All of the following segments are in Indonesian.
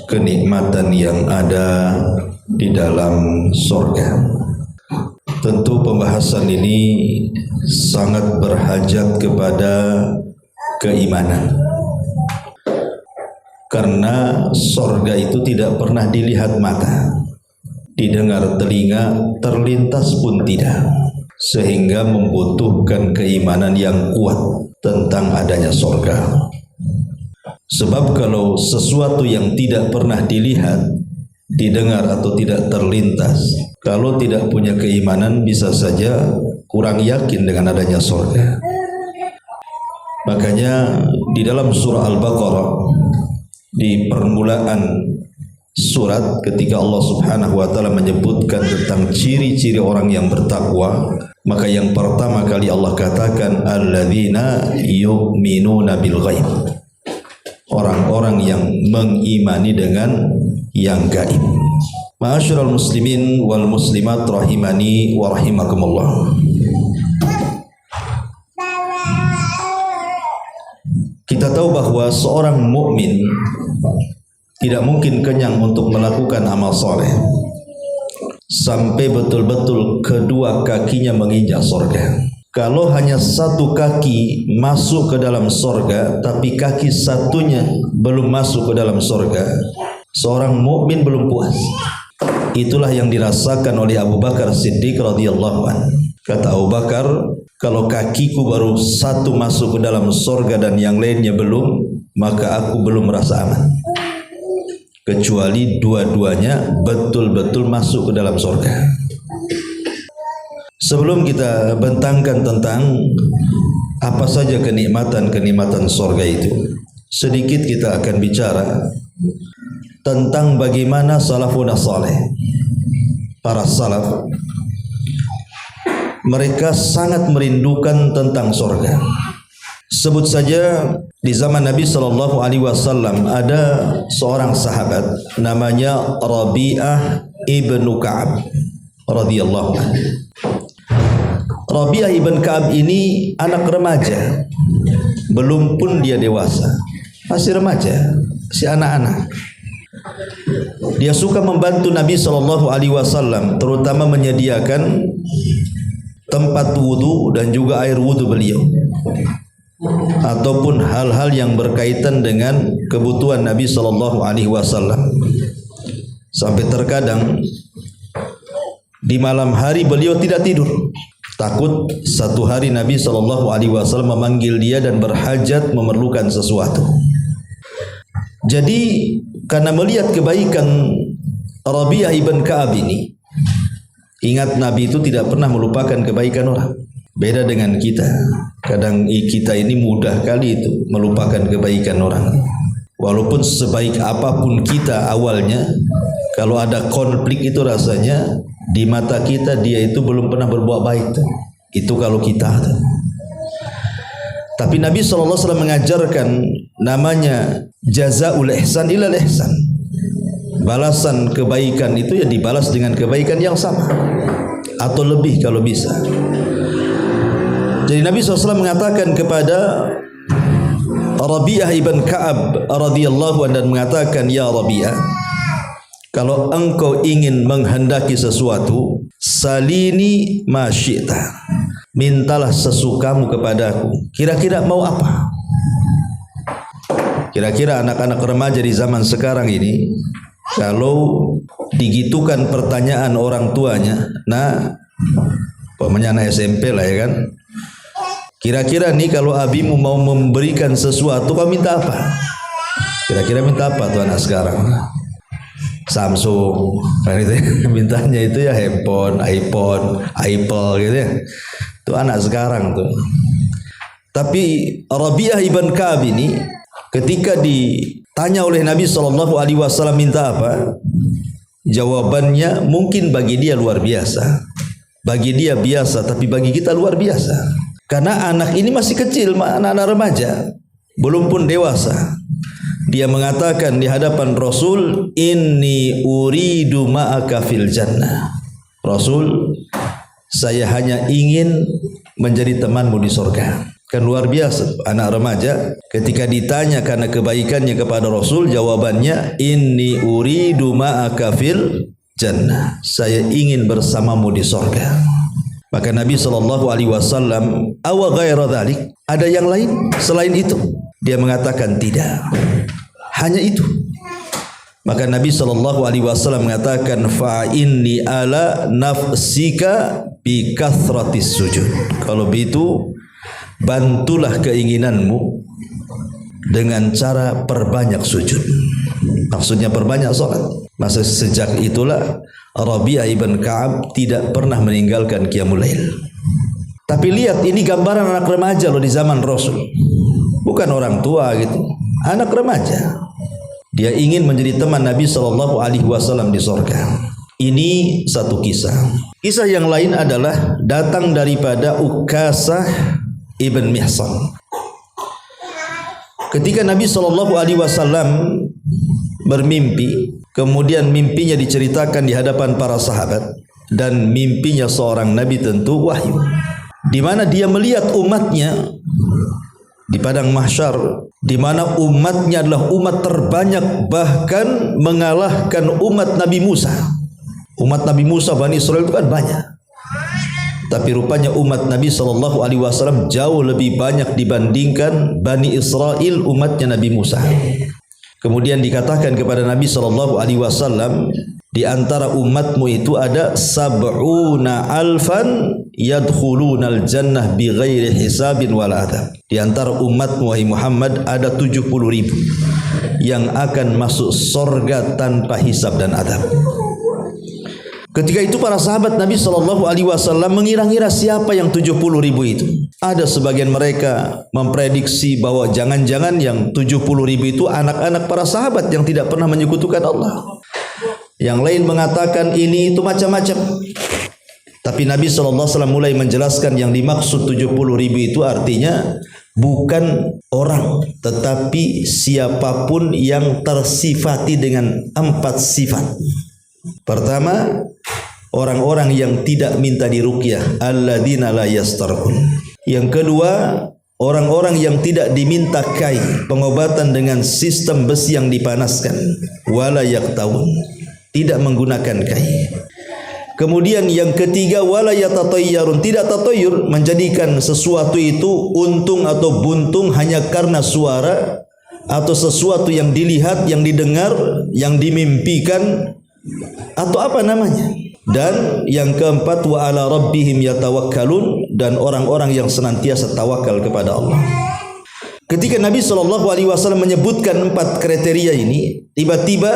Kenikmatan yang ada di dalam surga. Tentu pembahasan ini sangat berhajat kepada keimanan, karena surga itu tidak pernah dilihat mata, didengar telinga, terlintas pun tidak, sehingga membutuhkan keimanan yang kuat tentang adanya surga. Sebab kalau sesuatu yang tidak pernah dilihat, didengar atau tidak terlintas, kalau tidak punya keimanan bisa saja kurang yakin dengan adanya surga. Makanya di dalam surah Al-Baqarah, di permulaan surat, ketika Allah Subhanahu wa taala menyebutkan tentang ciri-ciri orang yang bertakwa, maka yang pertama kali Allah katakan alladzina yu'minuna bil ghaib. Orang-orang yang mengimani dengan yang gaib. Ma'asyiral muslimin wal muslimat rahimani wa rahimakumullah. Kita tahu bahwa seorang mukmin tidak mungkin kenyang untuk melakukan amal soleh sampai betul-betul kedua kakinya menginjak surga. Kalau hanya satu kaki masuk ke dalam surga, tapi kaki satunya belum masuk ke dalam surga, seorang mukmin belum puas. Itulah yang dirasakan oleh Abu Bakar Siddiq radhiyallahu anhu. Kata Abu Bakar, kalau kakiku baru satu masuk ke dalam surga dan yang lainnya belum, maka aku belum merasa aman. Kecuali dua-duanya betul-betul masuk ke dalam surga. Sebelum kita bentangkan tentang apa saja kenikmatan-kenikmatan surga itu, sedikit kita akan bicara tentang bagaimana salafun saleh, para salaf. Mereka sangat merindukan tentang surga. Sebut saja di zaman Nabi SAW ada seorang sahabat namanya Rabi'ah ibnu Ka'ab radhiyallahu anhu. Rabi'ah ibn Ka'ab ini anak remaja, belum pun dia dewasa, masih remaja, masih anak-anak. Dia suka membantu Nabi SAW, terutama menyediakan tempat wudu dan juga air wudu beliau, ataupun hal-hal yang berkaitan dengan kebutuhan Nabi SAW. Sampai terkadang di malam hari beliau tidak tidur, takut satu hari Nabi SAW memanggil dia dan berhajat memerlukan sesuatu. Jadi karena melihat kebaikan Rabi'ah ibn Ka'ab ini, ingat Nabi itu tidak pernah melupakan kebaikan orang. Beda dengan kita, kadang kita ini mudah kali itu melupakan kebaikan orang. Walaupun sebaik apapun kita awalnya, kalau ada konflik itu rasanya di mata kita dia itu belum pernah berbuat baik. Itu kalau kita. Tapi Nabi SAW mengajarkan namanya jazaul ihsan ilal ihsan. Balasan kebaikan itu ya dibalas dengan kebaikan yang sama atau lebih kalau bisa. Jadi Nabi SAW mengatakan kepada Rabi'ah ibn Ka'ab radhiyallahu anhu dan mengatakan, ya Rabi'ah, kalau engkau ingin menghendaki sesuatu, salini ma syi'ta, mintalah sesukamu kepadaku. Kira-kira mau apa? Kira-kira anak-anak remaja di zaman sekarang ini, kalau digitukan pertanyaan orang tuanya, nah, pokoknya anak SMP lah ya kan, kira-kira nih kalau abimu mau memberikan sesuatu, kau minta apa? Kira-kira minta apa tuh anak sekarang? Samsung, kan itu ya. Mintanya itu ya handphone, iPhone, Apple gitu ya. Itu anak sekarang tuh. Tapi Rabi'ah ibn Ka'ab ini ketika ditanya oleh Nabi SAW minta apa, jawabannya mungkin bagi dia luar biasa. Bagi dia biasa, tapi bagi kita luar biasa. Karena anak ini masih kecil, anak-anak remaja, belum pun dewasa. Dia mengatakan di hadapan Rasul, inni uridu ma'aka fil jannah. Rasul, saya hanya ingin menjadi temanmu di surga. Kan luar biasa anak remaja ketika ditanya karena kebaikannya kepada Rasul, jawabannya inni uridu ma'aka fil jannah. Saya ingin bersamamu di surga. Maka Nabi SAW, awa ghaira dhalik, ada yang lain selain itu? Dia mengatakan tidak, hanya itu. Maka Nabi SAW mengatakan, fa inni ala nafsika bi kathratis sujud. Kalau begitu, bantulah keinginanmu dengan cara perbanyak sujud. Maksudnya perbanyak sholat. Masa sejak itulah Rabi'ah ibn Ka'ab tidak pernah meninggalkan qiyamul lail. Tapi lihat, ini gambaran anak remaja loh di zaman Rasul. Bukan orang tua gitu, anak remaja. Dia ingin menjadi teman Nabi SAW di surga. Ini satu kisah. Kisah yang lain adalah datang daripada Ukasah ibn Mihsan. Ketika Nabi SAW bermimpi, kemudian mimpinya diceritakan di hadapan para sahabat, dan mimpinya seorang Nabi tentu wahyu, di mana dia melihat umatnya di padang mahsyar, di mana umatnya adalah umat terbanyak, bahkan mengalahkan umat Nabi Musa. Umat Nabi Musa, Bani Israel itu kan banyak, tapi rupanya umat Nabi SAW jauh lebih banyak dibandingkan Bani Israel, umatnya Nabi Musa. Kemudian dikatakan kepada Nabi SAW, di antara umatmu itu ada sab'una alfan yadkhulunal jannah bighairi hisabin wala adab. Di antara umatmu wahai Muhammad ada 70.000 yang akan masuk surga tanpa hisab dan adab. Ketika itu para sahabat Nabi SAW mengira-ngira siapa yang 70.000 itu. Ada sebagian mereka memprediksi bahwa jangan-jangan yang 70.000 itu anak-anak para sahabat yang tidak pernah menyekutukan Allah. Yang lain mengatakan ini itu macam-macam. Tapi Nabi SAW mulai menjelaskan yang dimaksud 70.000 itu artinya bukan orang, tetapi siapapun yang tersifati dengan 4 sifat. Pertama, orang-orang yang tidak minta diruqyah, alladzina la yastarqun. Yang kedua, orang-orang yang tidak diminta kai, pengobatan dengan sistem besi yang dipanaskan, wala yaktawun, tidak menggunakan kai. Kemudian yang ketiga, wala yatatayyarun, tidak tatayyur, menjadikan sesuatu itu untung atau buntung hanya karena suara atau sesuatu yang dilihat, yang didengar, yang dimimpikan, atau apa namanya. Dan yang keempat, wa ala rabbihim yatawakkalun, dan orang-orang yang senantiasa tawakal kepada Allah. Ketika Nabi SAW menyebutkan 4 kriteria ini, tiba-tiba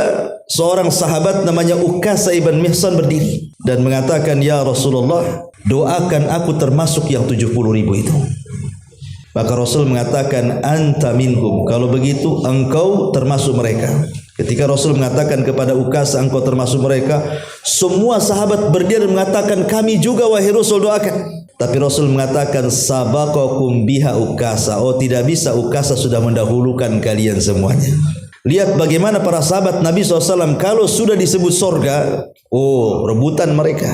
seorang sahabat namanya Ukasah ibn Mihsan berdiri dan mengatakan, ya Rasulullah, doakan aku termasuk yang 70.000 itu. Maka Rasul mengatakan, anta minhum, kalau begitu engkau termasuk mereka. Ketika Rasul mengatakan kepada Ukasah, engkau termasuk mereka, semua sahabat berdiri dan mengatakan, kami juga wahai Rasul, doakan. Tapi Rasul mengatakan, sabaqakum biha Ukasah, oh tidak bisa, Ukasah sudah mendahulukan kalian semuanya. Lihat bagaimana para sahabat Nabi SAW kalau sudah disebut sorga, oh rebutan mereka,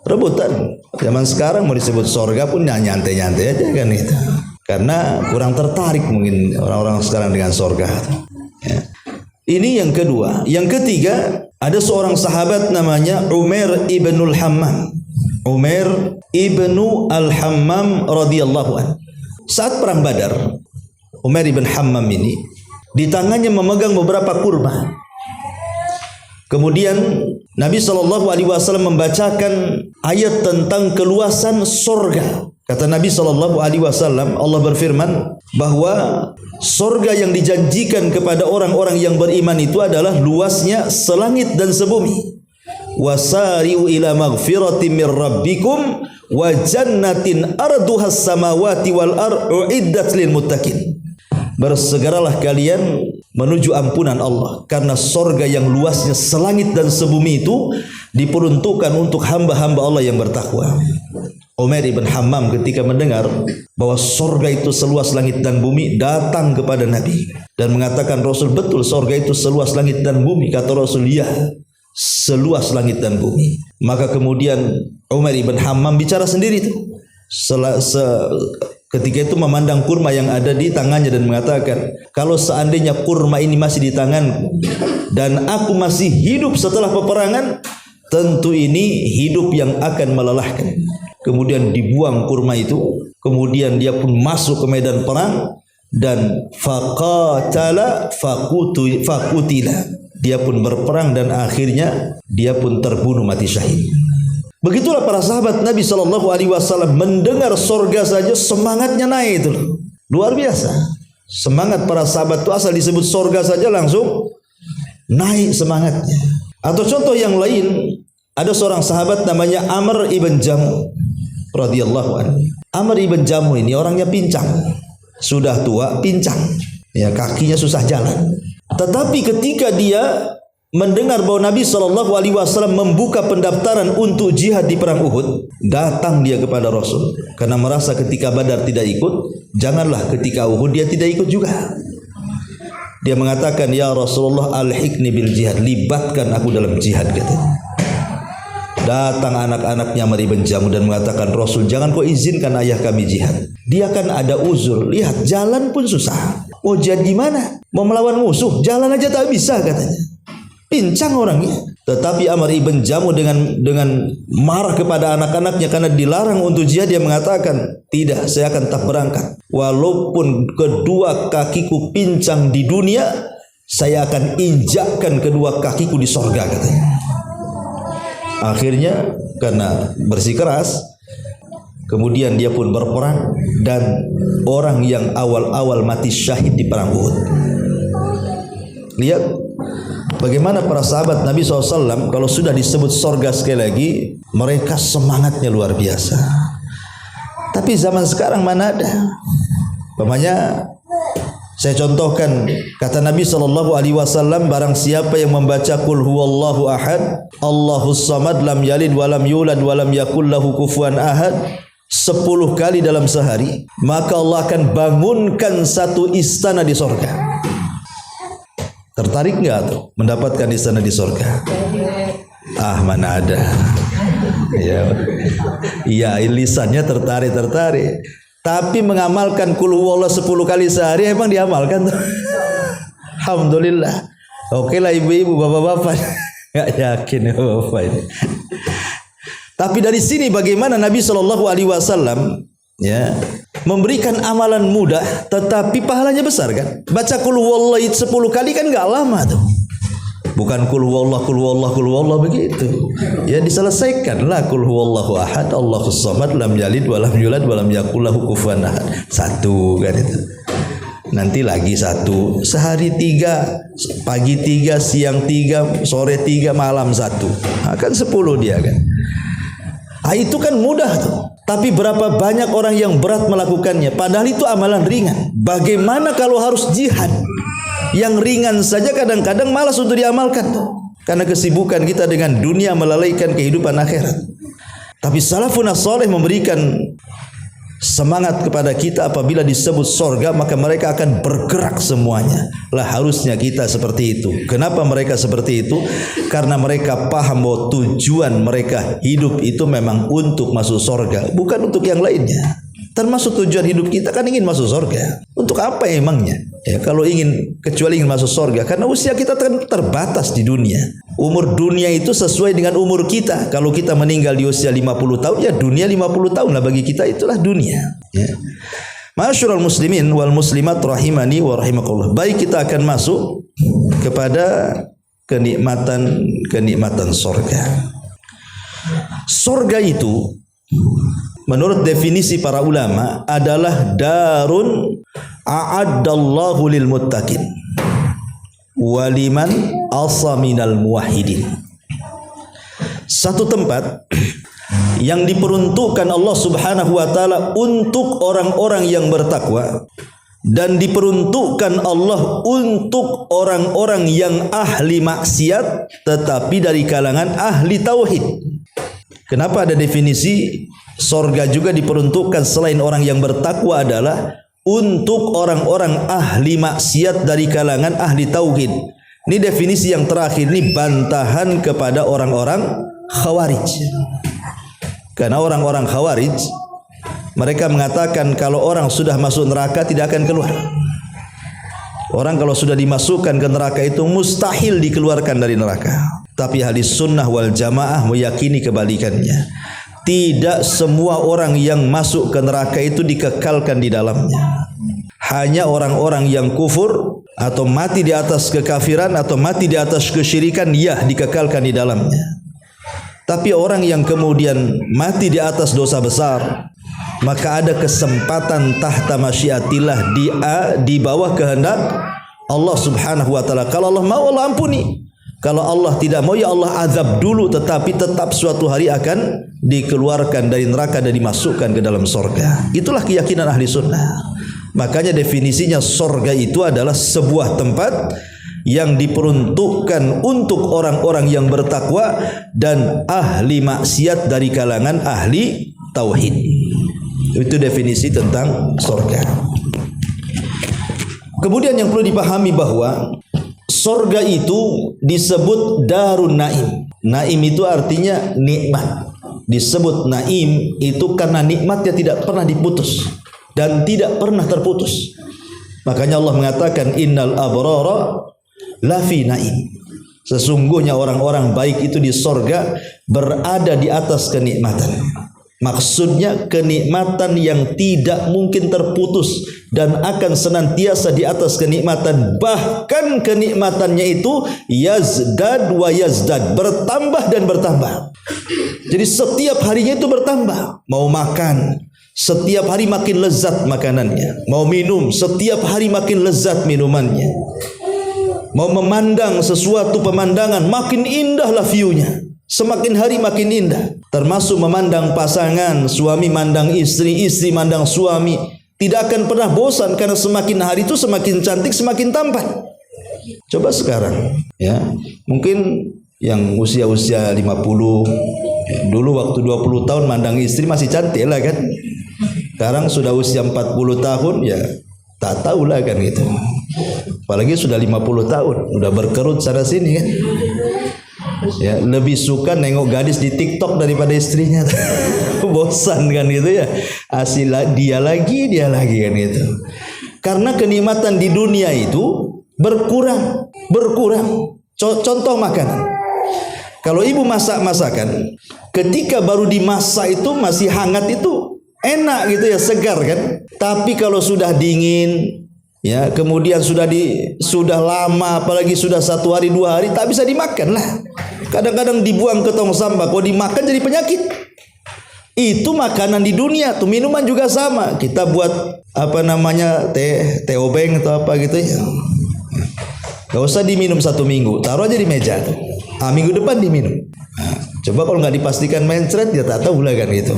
rebutan. Zaman sekarang mau disebut sorga pun nyantai-nyantai aja kan itu, karena kurang tertarik mungkin orang-orang sekarang dengan sorga. Ya. Ini yang kedua. Yang ketiga, ada seorang sahabat namanya Umair ibnul Hammam. Umair ibnu al-Hammam radhiyallahu an. Saat perang Badar, Umair ibn Hammam ini di tangannya memegang beberapa kurma. Kemudian Nabi SAW membacakan ayat tentang keluasan surga. Kata Nabi SAW, Allah berfirman bahwa surga yang dijanjikan kepada orang-orang yang beriman itu adalah luasnya selangit dan sebumi. Wasari'u ila maghfiratin mir rabbikum wa jannatin arduhas samawati wal ardu uiddat lil muttaqin. Bersegeralah kalian menuju ampunan Allah, karena surga yang luasnya selangit dan sebumi itu diperuntukkan untuk hamba-hamba Allah yang bertakwa. Umair ibn Hammam ketika mendengar bahwa sorga itu seluas langit dan bumi, datang kepada Nabi dan mengatakan, Rasul, betul sorga itu seluas langit dan bumi? Kata Rasul, ya, seluas langit dan bumi. Maka kemudian Umair ibn Hammam bicara sendiri itu. Ketika itu memandang kurma yang ada di tangannya dan mengatakan, kalau seandainya kurma ini masih di tanganku dan aku masih hidup setelah peperangan, tentu ini hidup yang akan melelahkan. Kemudian dibuang kurma itu, kemudian dia pun masuk ke medan perang dan faqatala faqutila. Dia pun berperang dan akhirnya dia pun terbunuh mati syahid. Begitulah para sahabat Nabi SAW mendengar sorga saja semangatnya naik itu. Luar biasa. Semangat para sahabat itu asal disebut sorga saja langsung naik semangatnya. Atau contoh yang lain, ada seorang sahabat namanya Amr ibn Jamu radhiyallahu anhu. Amr ibn Jamu ini orangnya pincang. Sudah tua, pincang. Ya, kakinya susah jalan. Tetapi ketika dia mendengar bahwa Nabi SAW membuka pendaftaran untuk jihad di perang Uhud, datang dia kepada Rasul karena merasa ketika Badar tidak ikut, janganlah ketika Uhud dia tidak ikut juga. Dia mengatakan, ya Rasulullah, alhiqni bil jihad, libatkan aku dalam jihad, katanya. Datang anak-anaknya Amr ibn Jamu dan mengatakan, Rasul, jangan kau izinkan ayah kami jihad. Dia kan ada uzur, lihat jalan pun susah. Mau jihad gimana? Mau melawan musuh, jalan aja tak bisa, katanya. Pincang orangnya. Tetapi Amr ibn Jamu dengan marah kepada anak-anaknya karena dilarang untuk jihad, dia mengatakan, tidak, saya akan tetap berangkat. Walaupun kedua kakiku pincang di dunia, saya akan injakkan kedua kakiku di sorga, katanya. Akhirnya karena bersikeras, kemudian dia pun berperang dan orang yang awal-awal mati syahid di perang Uhud. Lihat bagaimana para sahabat Nabi SAW kalau sudah disebut sorga sekali lagi, mereka semangatnya luar biasa. Tapi zaman sekarang mana ada? Umpamanya saya contohkan kata Nabi SAW, barang siapa yang membaca Qul huwallahu ahad, Allahus samad, lam yalid walam yulad walam yakul lahu kufuwan ahad 10 kali dalam sehari, maka Allah akan bangunkan satu istana di sorga. Tertarik nggak tuh mendapatkan istana di sorga? Ah, mana ada. Ya, lisannya tertarik. Tapi mengamalkan Qul huwallahu 10 kali sehari emang diamalkan tuh. Alhamdulillah. Oke lah ibu-ibu, bapak-bapak. Enggak yakin ya bapak ini. Tapi dari sini bagaimana Nabi SAW ya memberikan amalan mudah tetapi pahalanya besar kan? Baca Qul huwallahu 10 kali kan enggak lama tuh. Bukan Qul huwallahu begitu. Ya diselesaikan lah Qul huwallahu ahad, Allahus samad, lam yalid walam yulad walam yakul lahu kufuwan ahad. 1 kan itu. Nanti lagi 1. Sehari 3, pagi 3, siang 3, sore 3, malam 1. Nah, kan 10 dia kan. Ah, itu kan mudah tuh. Tapi berapa banyak orang yang berat melakukannya, padahal itu amalan ringan. Bagaimana kalau harus jihad? Yang ringan saja kadang-kadang malas untuk diamalkan karena kesibukan kita dengan dunia melalaikan kehidupan akhirat. Tapi salafun as-salih memberikan semangat kepada kita apabila disebut sorga maka mereka akan bergerak semuanya. Lah harusnya kita seperti itu. Kenapa mereka seperti itu? Karena mereka paham bahwa tujuan mereka hidup itu memang untuk masuk sorga, bukan untuk yang lainnya. Termasuk tujuan hidup kita kan ingin masuk sorga. Untuk apa emangnya? Ya, kalau kecuali ingin masuk sorga, karena usia kita terbatas di dunia. Umur dunia itu sesuai dengan umur kita. Kalau kita meninggal di usia 50 tahun, ya dunia 50 tahun lah bagi kita, itulah dunia. Ya. Ma'asyiral muslimin wal muslimat rahimani wa rahimakumullah. Baik, kita akan masuk kepada kenikmatan sorga. Sorga itu menurut definisi para ulama adalah darun a'addallahu lil muttaqin waliman asa minal muwahhidin. Satu tempat yang diperuntukkan Allah Subhanahu wa taala untuk orang-orang yang bertakwa dan diperuntukkan Allah untuk orang-orang yang ahli maksiat tetapi dari kalangan ahli tauhid. Kenapa ada definisi Sorga juga diperuntukkan selain orang yang bertakwa adalah untuk orang-orang ahli maksiat dari kalangan ahli tauhid. Ini definisi yang terakhir, ini bantahan kepada orang-orang Khawarij. Karena orang-orang Khawarij mereka mengatakan kalau orang sudah masuk neraka tidak akan keluar. Orang kalau sudah dimasukkan ke neraka itu mustahil dikeluarkan dari neraka. Tapi ahli sunnah wal jamaah meyakini kebalikannya. Tidak semua orang yang masuk ke neraka itu dikekalkan di dalamnya. Hanya orang-orang yang kufur atau mati di atas kekafiran atau mati di atas kesyirikan, ya dikekalkan di dalamnya. Tapi orang yang kemudian mati di atas dosa besar, maka ada kesempatan tahta masyiatillah, di bawah kehendak Allah subhanahu wa ta'ala. Kalau Allah mau, Allah ampuni. Kalau Allah tidak mau, ya Allah azab dulu, tetapi tetap suatu hari akan dikeluarkan dari neraka dan dimasukkan ke dalam sorga. Itulah keyakinan ahli sunnah. Makanya definisinya sorga itu adalah sebuah tempat yang diperuntukkan untuk orang-orang yang bertakwa dan ahli maksiat dari kalangan ahli tauhid. Itu definisi tentang sorga. Kemudian yang perlu dipahami bahwa sorga itu disebut darun naim. Naim itu artinya nikmat. Disebut naim itu karena nikmatnya tidak pernah diputus dan tidak pernah terputus. Makanya Allah mengatakan innal abrara lafi naim. Sesungguhnya orang-orang baik itu di sorga berada di atas kenikmatan. Maksudnya kenikmatan yang tidak mungkin terputus dan akan senantiasa di atas kenikmatan. Bahkan kenikmatannya itu yazdad wa yazdad, bertambah dan bertambah. Jadi setiap harinya itu bertambah. Mau makan, setiap hari makin lezat makanannya. Mau minum, setiap hari makin lezat minumannya. Mau memandang sesuatu pemandangan, makin indahlah view-nya. Semakin hari makin indah. Termasuk memandang pasangan, suami mandang istri, istri mandang suami. Tidak akan pernah bosan karena semakin hari itu semakin cantik, semakin tampan. Coba sekarang, ya, mungkin yang usia-usia 50, dulu waktu 20 tahun mandang istri masih cantik lah kan. Sekarang sudah usia 40 tahun, ya tak tahu lah kan gitu. Apalagi sudah 50 tahun, udah berkerut sana sini kan. Ya, lebih suka nengok gadis di TikTok daripada istrinya. Bosan kan gitu ya. Asilah dia lagi kan gitu. Karena kenikmatan di dunia itu berkurang. Contoh makanan. Kalau ibu masak masakan, ketika baru dimasak itu masih hangat itu enak gitu ya, segar kan. Tapi kalau sudah dingin, ya, kemudian sudah lama, apalagi sudah 1 hari 2 hari, tak bisa dimakan lah. Kadang-kadang dibuang ke tong sampah. Kalau dimakan jadi penyakit. Itu makanan di dunia tuh. Minuman juga sama. Kita buat apa namanya, teh obeng atau apa gitu ya. Gak usah diminum 1 minggu, taruh aja di meja tuh. Minggu depan diminum. Coba kalau nggak dipastikan mencret, ya tak tahu lah kan gitu.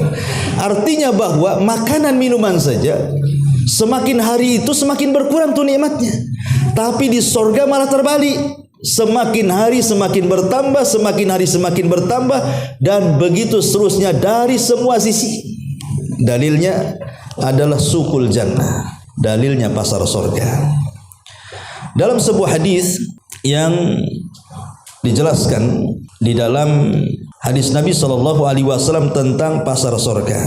Artinya bahwa makanan minuman saja semakin hari itu semakin berkurang tuh nikmatnya. Tapi di sorga malah terbalik. Semakin hari semakin bertambah, semakin hari semakin bertambah, dan begitu seterusnya dari semua sisi. Dalilnya adalah sukul jannah. Dalilnya pasar sorga. Dalam sebuah hadis yang dijelaskan di dalam hadis Nabi SAW tentang pasar sorga.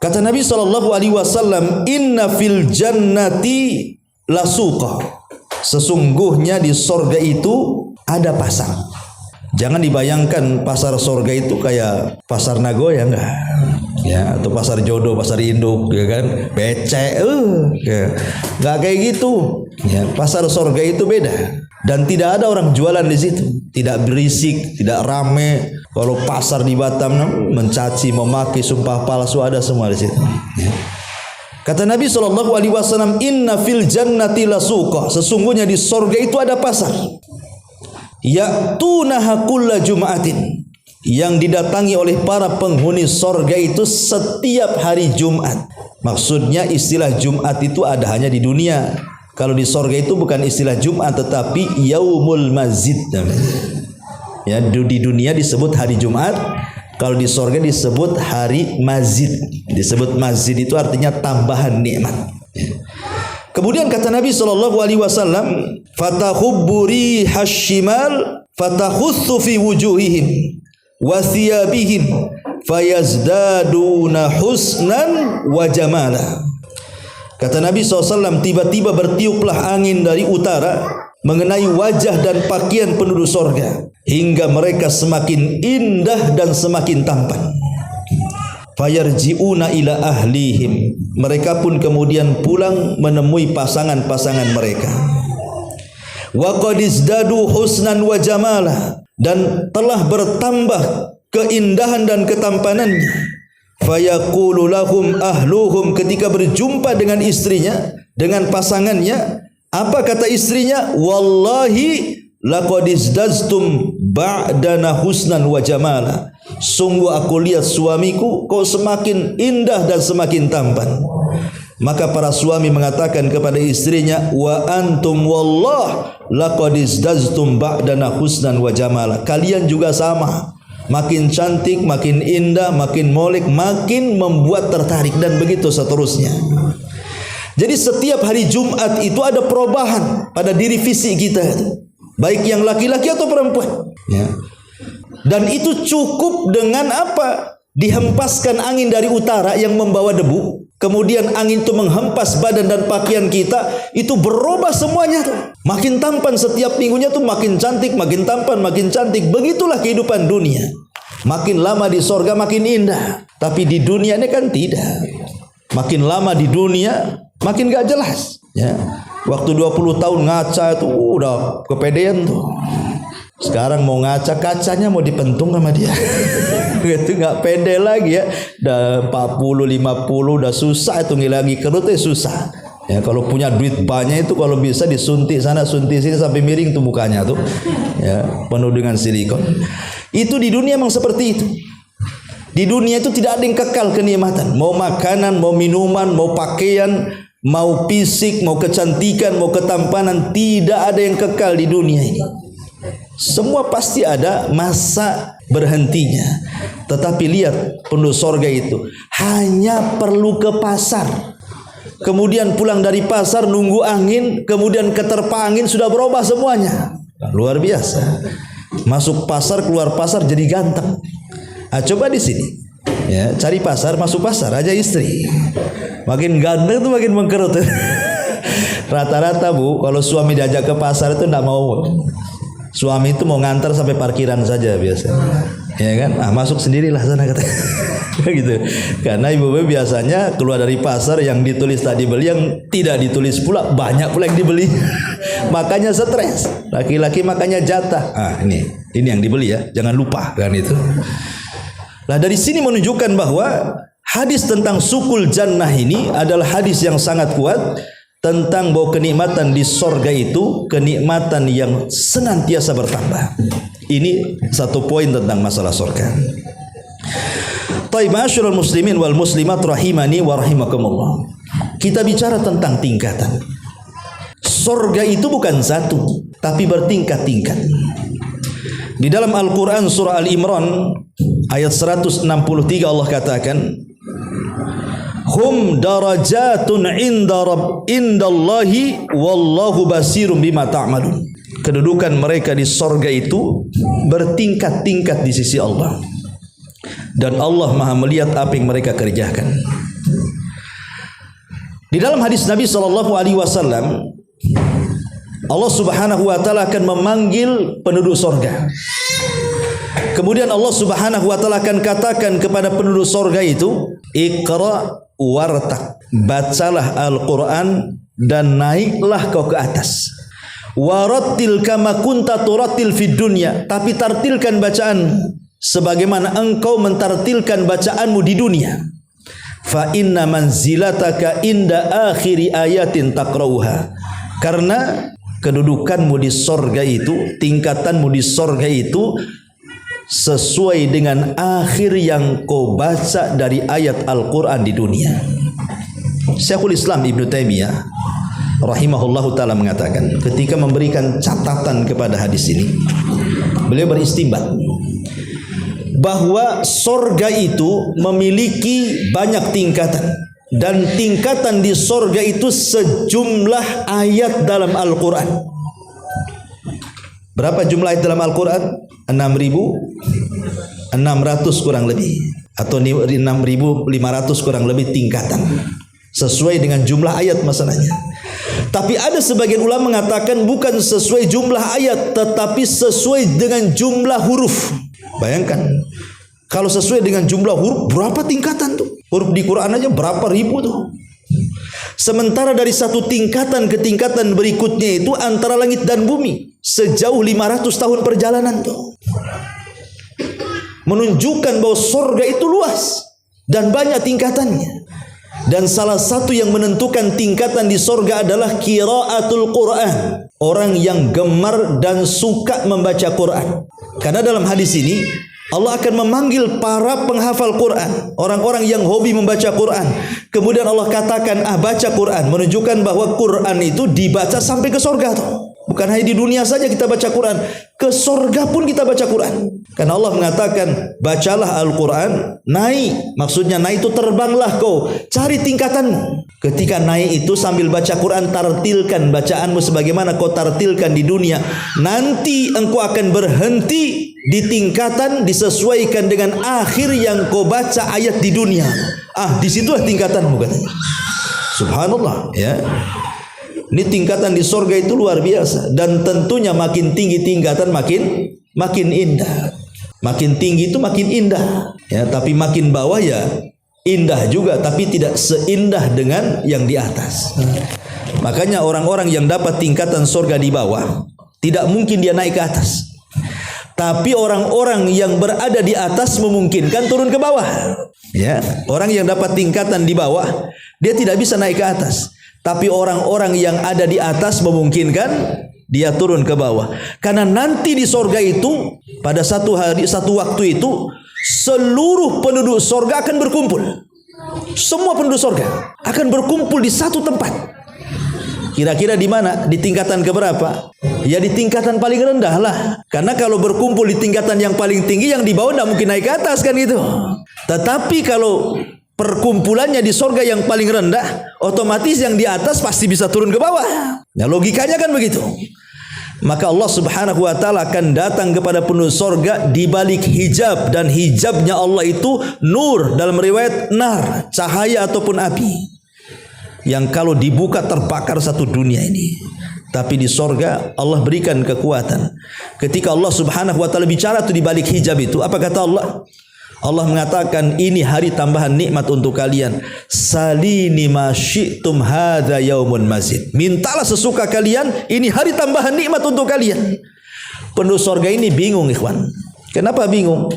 Kata Nabi SAW, inna fil jannati lasuqa. Sesungguhnya di sorga itu ada pasar. Jangan dibayangkan pasar sorga itu kayak pasar Nagoya, enggak. Ya, atau pasar jodoh, pasar induk, ya kan, becek, ya. Enggak kayak gitu. Ya, pasar sorga itu beda. Dan tidak ada orang jualan di situ. Tidak berisik, tidak rame. Kalau pasar di Batam mencaci, memaki, sumpah palsu, ada semua di situ. Ya. Kata Nabi SAW, inna fil jannati lasuqa. Sesungguhnya di sorga itu ada pasar. Ya'tunaha kulla jum'atin. Yang didatangi oleh para penghuni sorga itu setiap hari Jumat. Maksudnya istilah Jumat itu ada hanya di dunia. Kalau di sorga itu bukan istilah Jumat, tetapi yaumul masjid. Ya, di dunia disebut hari Jumat. Kalau di sorga disebut hari mazid. Disebut mazid itu artinya tambahan nikmat. Kemudian kata Nabi SAW, fatahubburi hashimal fatakhussu fi wujuhihim wa thiyabihim fayazdaduna husnan wa jamala. Kata Nabi SAW, tiba-tiba bertiuplah angin dari utara mengenai wajah dan pakaian penduduk sorga, hingga mereka semakin indah dan semakin tampan. Fayarji'una ila ahlihim, mereka pun kemudian pulang menemui pasangan-pasangan mereka. Wa qad izdadu husnan wa jamala, dan telah bertambah keindahan dan ketampanannya. Fayaqulu lahum ahluhum, ketika berjumpa dengan istrinya, dengan pasangannya, apa kata istrinya? Wallahi laqad izdaztum ba'dana husnan wa jamala. Sungguh aku lihat suamiku kok semakin indah dan semakin tampan. Maka para suami mengatakan kepada istrinya, wa antum wallah laqad izdaztum ba'dana husnan wa jamala. Kalian juga sama, makin cantik, makin indah, makin molek, makin membuat tertarik, dan begitu seterusnya. Jadi setiap hari Jumat itu ada perubahan pada diri fisik kita, baik yang laki-laki atau perempuan, ya. Dan itu cukup dengan apa? Dihempaskan angin dari utara yang membawa debu, kemudian angin itu menghempas badan dan pakaian kita, itu berubah semuanya tuh. Makin tampan setiap minggunya tuh, makin cantik, makin tampan, makin cantik. Begitulah kehidupan dunia. Makin lama di sorga makin indah, tapi di dunia ini kan tidak. Makin lama di dunia makin gak jelas, ya. Waktu 20 tahun ngaca itu udah kepedean tuh. Sekarang mau ngaca, kacanya mau dipentung sama dia. Itu gak pede lagi, ya. Udah 40, 50 udah susah itu, ngilangi kerutnya susah. Ya, kalau punya duit banyak itu kalau bisa disuntik sana suntik sini sampai miring tuh mukanya tuh. Ya, penuh dengan silikon. Itu di dunia memang seperti itu. Di dunia itu tidak ada yang kekal kenikmatan. Mau makanan, mau minuman, mau pakaian, mau fisik, mau kecantikan, mau ketampanan, tidak ada yang kekal di dunia ini. Semua pasti ada masa berhentinya. Tetapi lihat penduduk sorga itu hanya perlu ke pasar, kemudian pulang dari pasar nunggu angin, kemudian keterpa angin sudah berubah semuanya. Luar biasa. Masuk pasar, keluar pasar jadi ganteng. Nah, coba di sini, ya, cari pasar, masuk pasar aja istri, makin ganteng tuh makin mengkerut. Rata-rata bu, kalau suami diajak ke pasar itu tidak mau. Suami itu mau ngantar sampai parkiran saja biasanya, ya kan? Ah, masuk sendirilah sana kata. Gitu. Karena ibu-ibu biasanya keluar dari pasar yang ditulis tak dibeli, yang tidak ditulis pula banyak pula yang dibeli. Makanya stres. Laki-laki makanya jatah. Ah, ini yang dibeli ya, jangan lupa kan itu. Nah, dari sini menunjukkan bahwa hadis tentang sukul jannah ini adalah hadis yang sangat kuat tentang bahwa kenikmatan di sorga itu kenikmatan yang senantiasa bertambah. Ini satu poin tentang masalah sorga. Taib ma'asyiral muslimin wal muslimat rahimani wa rahimakumullah. Kita bicara tentang tingkatan. Sorga itu bukan satu, tapi bertingkat-tingkat. Di dalam Al-Quran surah Al-Imran ayat 163 Allah katakan, hum darajatun indallahi wallahu basirum bima ta'malun. Kedudukan mereka di sorga itu bertingkat-tingkat di sisi Allah, dan Allah maha melihat apa yang mereka kerjakan. Di dalam hadis Nabi SAW, Allah subhanahu wa ta'ala akan memanggil penduduk sorga. Kemudian Allah subhanahu wa ta'ala akan katakan kepada penduduk sorga itu, Iqra wartaq, bacalah Al-Quran dan naiklah kau ke atas. Warattil kama kunta turattil fid dunya, tapi tartilkan bacaan sebagaimana engkau mentartilkan bacaanmu di dunia. Fa inna manzilataka inda akhiri ayatin taqrauha, karena kedudukanmu di sorga itu, tingkatanmu di sorga itu sesuai dengan akhir yang kau baca dari ayat Al-Quran di dunia. Syekhul Islam Ibn Taimiyah rahimahullahu ta'ala mengatakan, ketika memberikan catatan kepada hadis ini, beliau beristinbat bahwa sorga itu memiliki banyak tingkatan, dan tingkatan di sorga itu sejumlah ayat dalam Al-Quran. Berapa jumlah ayat dalam Al-Quran? 6.600 kurang lebih, atau 6.500 kurang lebih tingkatan, sesuai dengan jumlah ayat masalahnya. Tapi ada sebagian ulama mengatakan bukan sesuai jumlah ayat, tetapi sesuai dengan jumlah huruf. Bayangkan, kalau sesuai dengan jumlah huruf, berapa tingkatan tuh? Huruf di Quran aja berapa ribu tuh. Sementara dari satu tingkatan ke tingkatan berikutnya itu antara langit dan bumi sejauh 500 tahun perjalanan tuh. Menunjukkan bahwa surga itu luas dan banyak tingkatannya. Dan salah satu yang menentukan tingkatan di surga adalah qiraatul Quran. Orang yang gemar dan suka membaca Quran. Karena dalam hadis ini Allah akan memanggil para penghafal Quran, orang-orang yang hobi membaca Quran. Kemudian Allah katakan, baca Quran, menunjukkan bahwa Quran itu dibaca sampai ke surga tuh. Bukan hanya di dunia saja kita baca Quran, ke surga pun kita baca Quran. Karena Allah mengatakan, bacalah Al-Quran, naik. Maksudnya naik itu terbanglah kau, cari tingkatanmu. Ketika naik itu sambil baca Quran, tartilkan bacaanmu sebagaimana kau tartilkan di dunia. Nanti engkau akan berhenti di tingkatan disesuaikan dengan akhir yang kau baca ayat di dunia. Disitulah tingkatanmu katanya. Subhanallah, ya. Ini tingkatan di surga itu luar biasa, dan tentunya makin tinggi tingkatan makin indah. Makin tinggi itu makin indah, ya, tapi makin bawah ya indah juga, tapi tidak seindah dengan yang di atas. Makanya orang-orang yang dapat tingkatan surga di bawah tidak mungkin dia naik ke atas. Tapi orang-orang yang berada di atas memungkinkan turun ke bawah. Ya, orang yang dapat tingkatan di bawah dia tidak bisa naik ke atas. Tapi orang-orang yang ada di atas memungkinkan dia turun ke bawah. Karena nanti di sorga itu pada satu waktu itu seluruh penduduk sorga akan berkumpul. Semua penduduk sorga akan berkumpul di satu tempat. Kira-kira di mana? Di tingkatan keberapa? Ya di tingkatan paling rendah lah. Karena kalau berkumpul di tingkatan yang paling tinggi, yang di bawah tidak mungkin naik ke atas kan gitu. Tetapi kalau perkumpulannya di sorga yang paling rendah, otomatis yang di atas pasti bisa turun ke bawah. Nah, logikanya kan begitu. Maka Allah Subhanahu wa taala akan datang kepada penduduk sorga di balik hijab, dan hijabnya Allah itu nur, dalam riwayat nar, cahaya ataupun api. Yang kalau dibuka terbakar satu dunia ini. Tapi di sorga Allah berikan kekuatan. Ketika Allah Subhanahu wa taala bicara tuh di balik hijab itu, apa kata Allah? Allah mengatakan, ini hari tambahan nikmat untuk kalian. Salini ma syi'tum hadza yaumun mazid. Mintalah sesuka kalian, ini hari tambahan nikmat untuk kalian. Penduduk sorga ini bingung, ikhwan. Kenapa bingung?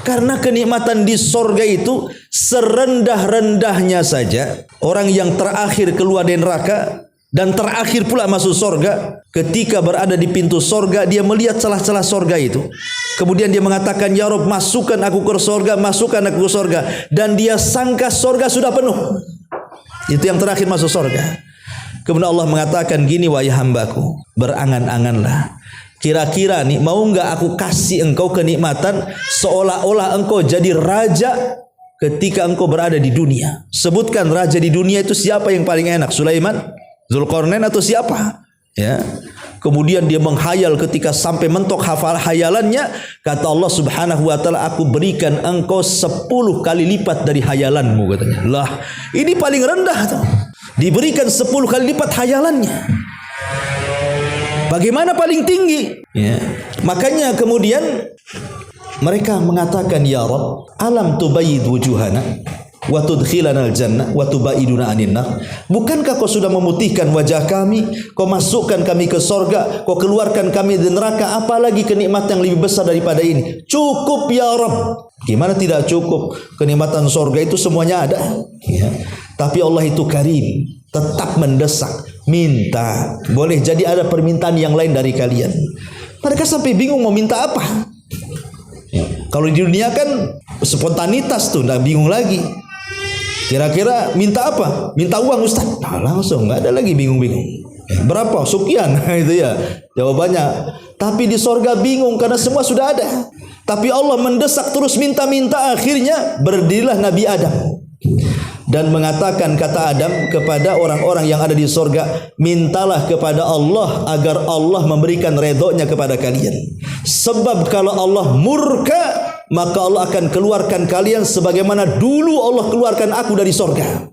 Karena kenikmatan di sorga itu serendah-rendahnya saja. Orang yang terakhir keluar dari neraka dan terakhir pula masuk sorga, ketika berada di pintu sorga, dia melihat celah-celah sorga itu. Kemudian dia mengatakan, ya Rabb, masukkan aku ke sorga, masukkan aku ke sorga. Dan dia sangka sorga sudah penuh. Itu yang terakhir masuk sorga. Kemudian Allah mengatakan gini, wahai hambaku, berangan-anganlah. Kira-kira nih, mau enggak aku kasih engkau kenikmatan seolah-olah engkau jadi raja ketika engkau berada di dunia. Sebutkan raja di dunia itu siapa yang paling enak? Sulaiman? Zulkarnain atau siapa? Ya. Kemudian dia menghayal, ketika sampai mentok hafal hayalannya, kata Allah Subhanahu wa taala, aku berikan engkau 10 kali lipat dari hayalanmu, katanya. Lah, ini paling rendah tuh. Diberikan 10 kali lipat hayalannya. Bagaimana paling tinggi? Ya. Makanya kemudian mereka mengatakan, ya Rabb, alam tubayyid wujuhana wa tudkhilana al-jannah wa tubaiduna anin nar. Bukankah kau sudah memutihkan wajah kami, kau masukkan kami ke sorga, kau keluarkan kami dari neraka, apalagi kenikmatan yang lebih besar daripada ini? Cukup ya Rabb. Gimana tidak cukup? Kenikmatan sorga itu semuanya ada, ya. Tapi Allah itu karim, tetap mendesak, minta. Boleh jadi ada permintaan yang lain dari kalian. Mereka sampai bingung mau minta apa, ya. Kalau di dunia kan spontanitas tuh, nah bingung lagi. Kira-kira minta apa? Minta uang, Ustaz. Nah, langsung, nggak ada lagi bingung-bingung. Berapa? Sekian. Itu ya jawabannya. Tapi di sorga bingung karena semua sudah ada. Tapi Allah mendesak terus minta-minta, akhirnya berdirilah Nabi Adam dan mengatakan, kata Adam kepada orang-orang yang ada di sorga, mintalah kepada Allah agar Allah memberikan redhonya kepada kalian. Sebab kalau Allah murka, maka Allah akan keluarkan kalian sebagaimana dulu Allah keluarkan aku dari sorga.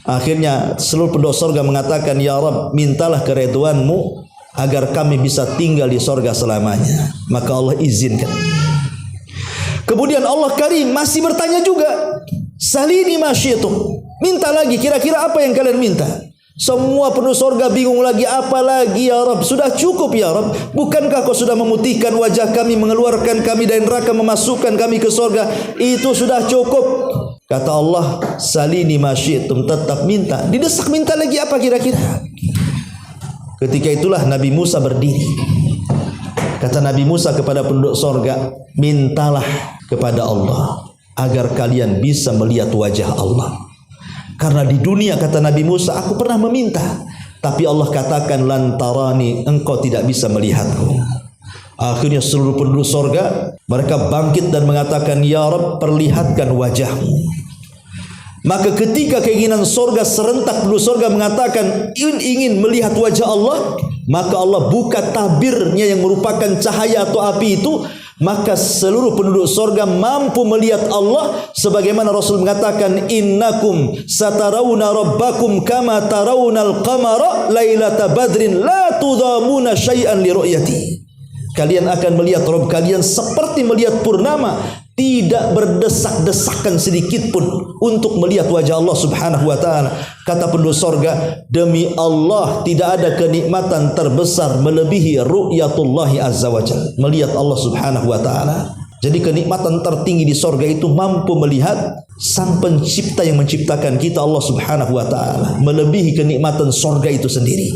Akhirnya seluruh penduduk sorga mengatakan, ya Rabb, mintalah keridhoanmu agar kami bisa tinggal di sorga selamanya. Maka Allah izinkan. Kemudian Allah Karim masih bertanya juga, salini ma syi'tum, minta lagi, kira-kira apa yang kalian minta? Semua penduduk sorga bingung lagi, apa lagi ya Rabb? Sudah cukup ya Rabb. Bukankah kau sudah memutihkan wajah kami, mengeluarkan kami dari neraka, memasukkan kami ke sorga? Itu sudah cukup. Kata Allah, salini ma syi'tum, tetap minta. Didesak minta lagi apa kira-kira? Ketika itulah Nabi Musa berdiri. Kata Nabi Musa kepada penduduk sorga, mintalah kepada Allah agar kalian bisa melihat wajah Allah. Karena di dunia, kata Nabi Musa, aku pernah meminta, tapi Allah katakan, lantarani, engkau tidak bisa melihatku. Akhirnya seluruh penduduk sorga mereka bangkit dan mengatakan, ya Rabb, perlihatkan wajahmu. Maka ketika keinginan sorga serentak, penduduk sorga mengatakan ingin melihat wajah Allah, maka Allah buka tabirnya yang merupakan cahaya atau api itu, maka seluruh penduduk sorga mampu melihat Allah. Sebagaimana Rasul mengatakan, innakum satarawna rabbakum kama tarawnal qamara lailata badrin la tudamuna syai'an li ru'yati. Kalian akan melihat Rabb kalian seperti melihat purnama, tidak berdesak-desakan sedikit pun untuk melihat wajah Allah Subhanahu wa taala. Kata penduduk sorga, demi Allah tidak ada kenikmatan terbesar melebihi ru'yatullahi azza wajalla, melihat Allah Subhanahu wa taala. Jadi kenikmatan tertinggi di sorga itu mampu melihat Sang Pencipta yang menciptakan kita, Allah Subhanahu wa taala, melebihi kenikmatan sorga itu sendiri.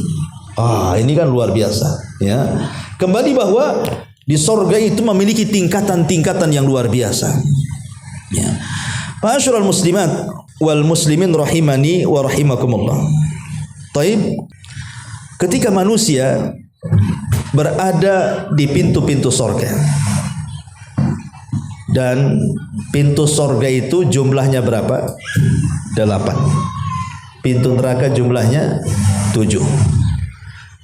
Ini kan luar biasa, ya. Kembali bahwa di sorga itu memiliki tingkatan-tingkatan yang luar biasa. Ya. Ma'asyiral muslimat wal muslimin rahimani wa rahimakumullah. Taib, ketika manusia berada di pintu-pintu sorga, dan pintu sorga itu jumlahnya berapa? 8. Pintu neraka jumlahnya 7.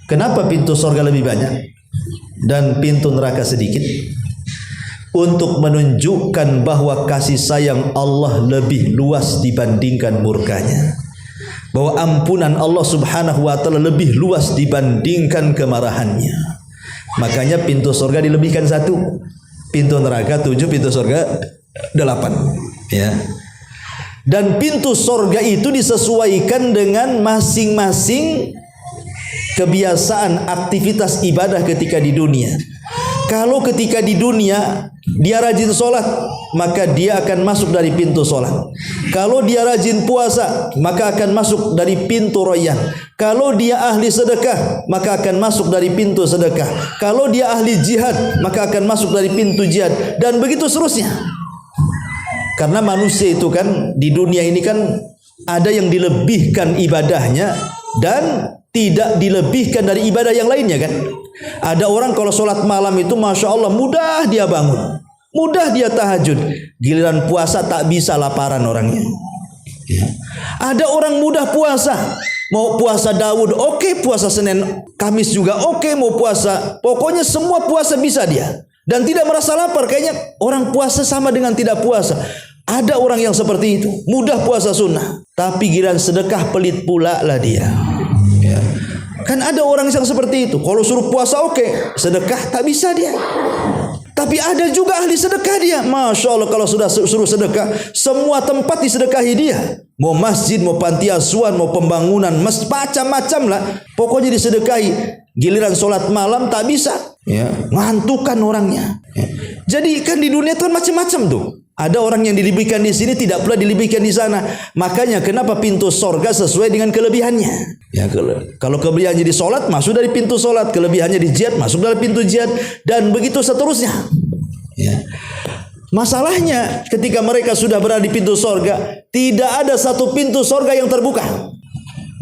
Kenapa pintu sorga lebih banyak dan pintu neraka sedikit? Untuk menunjukkan bahwa kasih sayang Allah lebih luas dibandingkan murkanya, bahwa ampunan Allah Subhanahu wa taala lebih luas dibandingkan kemarahannya. Makanya pintu surga dilebihkan 1, pintu neraka 7, pintu surga 8, ya. Dan pintu surga itu disesuaikan dengan masing-masing kebiasaan aktivitas ibadah ketika di dunia. Kalau ketika di dunia dia rajin sholat, maka dia akan masuk dari pintu sholat. Kalau dia rajin puasa, maka akan masuk dari pintu Rayyan. Kalau dia ahli sedekah, maka akan masuk dari pintu sedekah. Kalau dia ahli jihad, maka akan masuk dari pintu jihad. Dan begitu seterusnya. Karena manusia itu kan di dunia ini kan ada yang dilebihkan ibadahnya dan tidak dilebihkan dari ibadah yang lainnya kan. Ada orang kalau sholat malam itu Masya Allah mudah dia bangun, mudah dia tahajud. Giliran puasa tak bisa laparan orangnya. Ada orang mudah puasa, mau puasa Daud oke, puasa Senin Kamis juga oke, mau puasa, pokoknya semua puasa bisa dia dan tidak merasa lapar. Kayaknya orang puasa sama dengan tidak puasa. Ada orang yang seperti itu, mudah puasa sunnah, tapi giliran sedekah pelit pula lah dia. Ya. Kan ada orang yang seperti itu. Kalau suruh puasa oke, sedekah tak bisa dia. Tapi ada juga ahli sedekah dia. Masya Allah, kalau sudah suruh sedekah, semua tempat disedekahi dia. Mau masjid, mau panti asuhan, mau pembangunan, macam-macam lah. Pokoknya disedekahi. Giliran sholat malam tak bisa. Ya, ngantukan orangnya. Ya. Jadi kan di dunia itu kan macam-macam tuh. Ada orang yang dilebihkan di sini, tidak pula dilebihkan di sana. Makanya kenapa pintu sorga sesuai dengan kelebihannya. Ya, kalau kelebihannya di solat, masuk dari pintu solat. Kelebihannya di jihad, masuk dari pintu jihad. Dan begitu seterusnya. Ya. Masalahnya ketika mereka sudah berada di pintu sorga, tidak ada satu pintu sorga yang terbuka.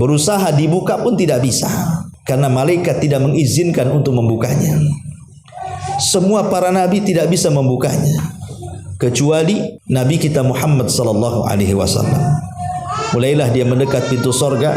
Berusaha dibuka pun tidak bisa. Karena malaikat tidak mengizinkan untuk membukanya. Semua para nabi tidak bisa membukanya kecuali Nabi kita Muhammad sallallahu alaihi wasallam. Mulailah dia mendekat pintu sorga,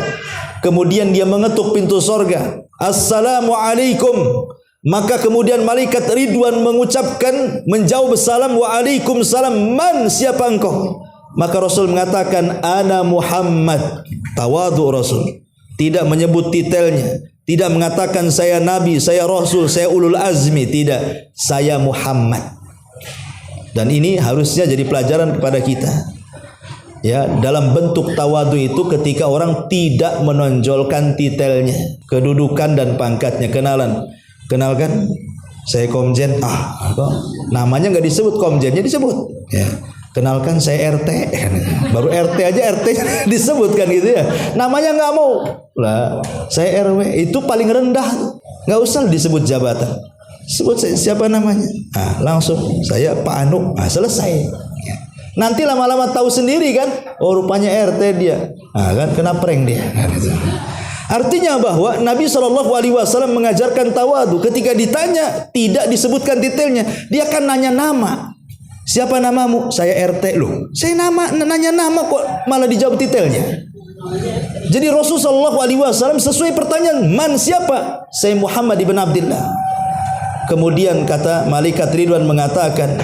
kemudian dia mengetuk pintu sorga, Assalamualaikum. Maka kemudian malaikat Ridwan mengucapkan, menjawab salam, Waalaikumsalam, man, siapa engkau? Maka Rasul mengatakan, Ana Muhammad. Tawadhu Rasul, tidak menyebut titelnya, tidak mengatakan saya Nabi, saya Rasul, saya Ulul Azmi, tidak, saya Muhammad. Dan ini harusnya jadi pelajaran kepada kita. Ya, dalam bentuk tawadhu itu ketika orang tidak menonjolkan titelnya, kedudukan dan pangkatnya. Kenalkan, saya Komjen. Namanya nggak disebut, Komjennya disebut. Ya. Kenalkan saya RT. Baru RT aja disebutkan gitu ya. Namanya nggak mau. Lah, saya RW. Itu paling rendah. Nggak usah disebut jabatan. Sebut siapa namanya. Langsung saya Pak Anu. Selesai. Nanti lama-lama tahu sendiri kan, oh rupanya RT dia. Kan kena prank dia. Artinya bahwa Nabi SAW mengajarkan tawadhu. Ketika ditanya tidak disebutkan detailnya, dia akan nanya nama. Siapa namamu? Saya RT loh. Saya nanya nama kok malah dijawab detailnya. Jadi Rasulullah SAW sesuai pertanyaan, man, siapa? Saya Muhammad ibn Abdullah. Kemudian kata malaikat Ridwan mengatakan,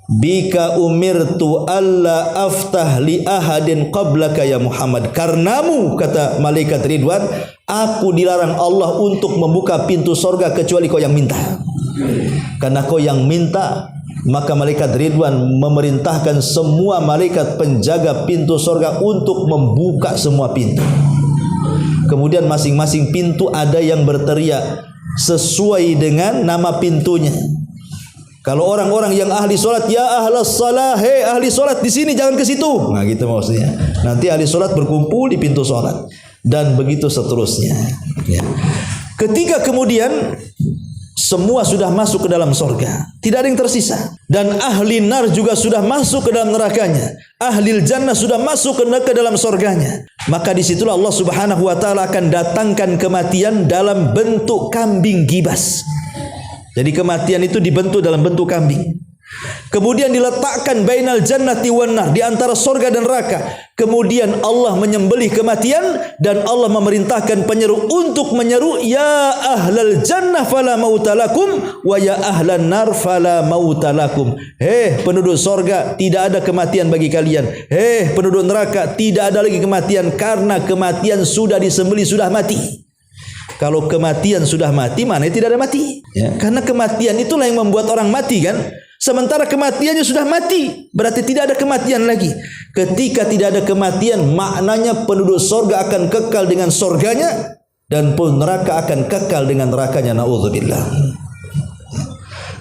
bika umirtu alla aftah li ahadin qablaka ya Muhammad. Karenamu, kata malaikat Ridwan, aku dilarang Allah untuk membuka pintu sorga kecuali kau yang minta. Karena kau yang minta, maka malaikat Ridwan memerintahkan semua malaikat penjaga pintu sorga untuk membuka semua pintu. Kemudian masing-masing pintu ada yang berteriak sesuai dengan nama pintunya. Kalau orang-orang yang ahli solat, ya ahlas salah, hei ahli solat di sini, jangan ke situ. Nah gitu maksudnya. Nanti ahli solat berkumpul di pintu solat dan begitu seterusnya. Ya. Ketika kemudian semua sudah masuk ke dalam sorga, tidak ada yang tersisa, dan ahli nar juga sudah masuk ke dalam nerakanya, ahli jannah sudah masuk ke dalam sorganya, maka disitulah Allah Subhanahu wa Ta'ala akan datangkan kematian dalam bentuk kambing gibas. Jadi kematian itu dibentuk dalam bentuk kambing. Kemudian diletakkan bainal jannati wan nar, di antara sorga dan neraka. Kemudian Allah menyembelih kematian dan Allah memerintahkan penyeru untuk menyeru, ya ahlal jannah fala mautalakum wa ya ahlan nar fala mautalakum. Hei penduduk sorga, tidak ada kematian bagi kalian. Hei penduduk neraka, tidak ada lagi kematian, karena kematian sudah disembelih, sudah mati. Kalau kematian sudah mati, mana tidak ada mati? Ya, karena kematian itulah yang membuat orang mati kan. Sementara kematiannya sudah mati, berarti tidak ada kematian lagi. Ketika tidak ada kematian, maknanya penduduk sorga akan kekal dengan sorganya, dan pun neraka akan kekal dengan nerakanya. Na'udzubillah.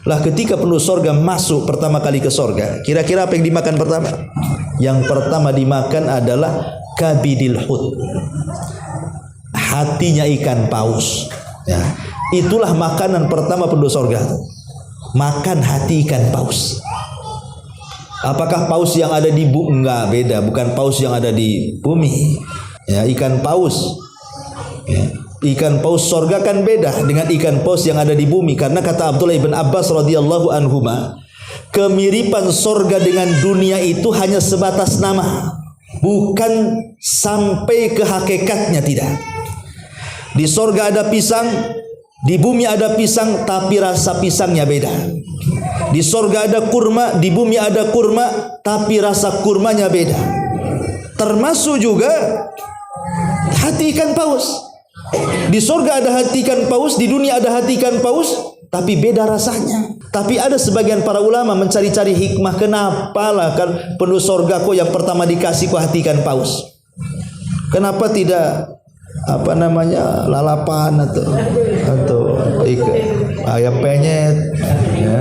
Lah ketika penduduk sorga masuk pertama kali ke sorga, kira-kira apa yang dimakan pertama? Yang pertama dimakan adalah kabidil hut, hatinya ikan paus. Ya, itulah makanan pertama penduduk sorga. Makan hati ikan paus. Apakah paus yang ada di bumi? Enggak, beda. Bukan paus yang ada di bumi. Ya, ikan paus. Ya, ikan paus sorga kan beda dengan ikan paus yang ada di bumi. Karena kata Abdullah ibn Abbas radhiyallahu anhuma, kemiripan sorga dengan dunia itu hanya sebatas nama, bukan sampai ke hakikatnya, tidak. Di sorga ada pisang, di bumi ada pisang, tapi rasa pisangnya beda. Di sorga ada kurma, di bumi ada kurma, tapi rasa kurmanya beda. Termasuk juga hati ikan paus. Di sorga ada hati ikan paus, di dunia ada hati ikan paus, tapi beda rasanya. Tapi ada sebagian para ulama mencari-cari hikmah, kenapa lah kan penduduk sorga kok yang pertama dikasih kok hati ikan paus? Kenapa tidak lalapan atau ayam penyet, ya.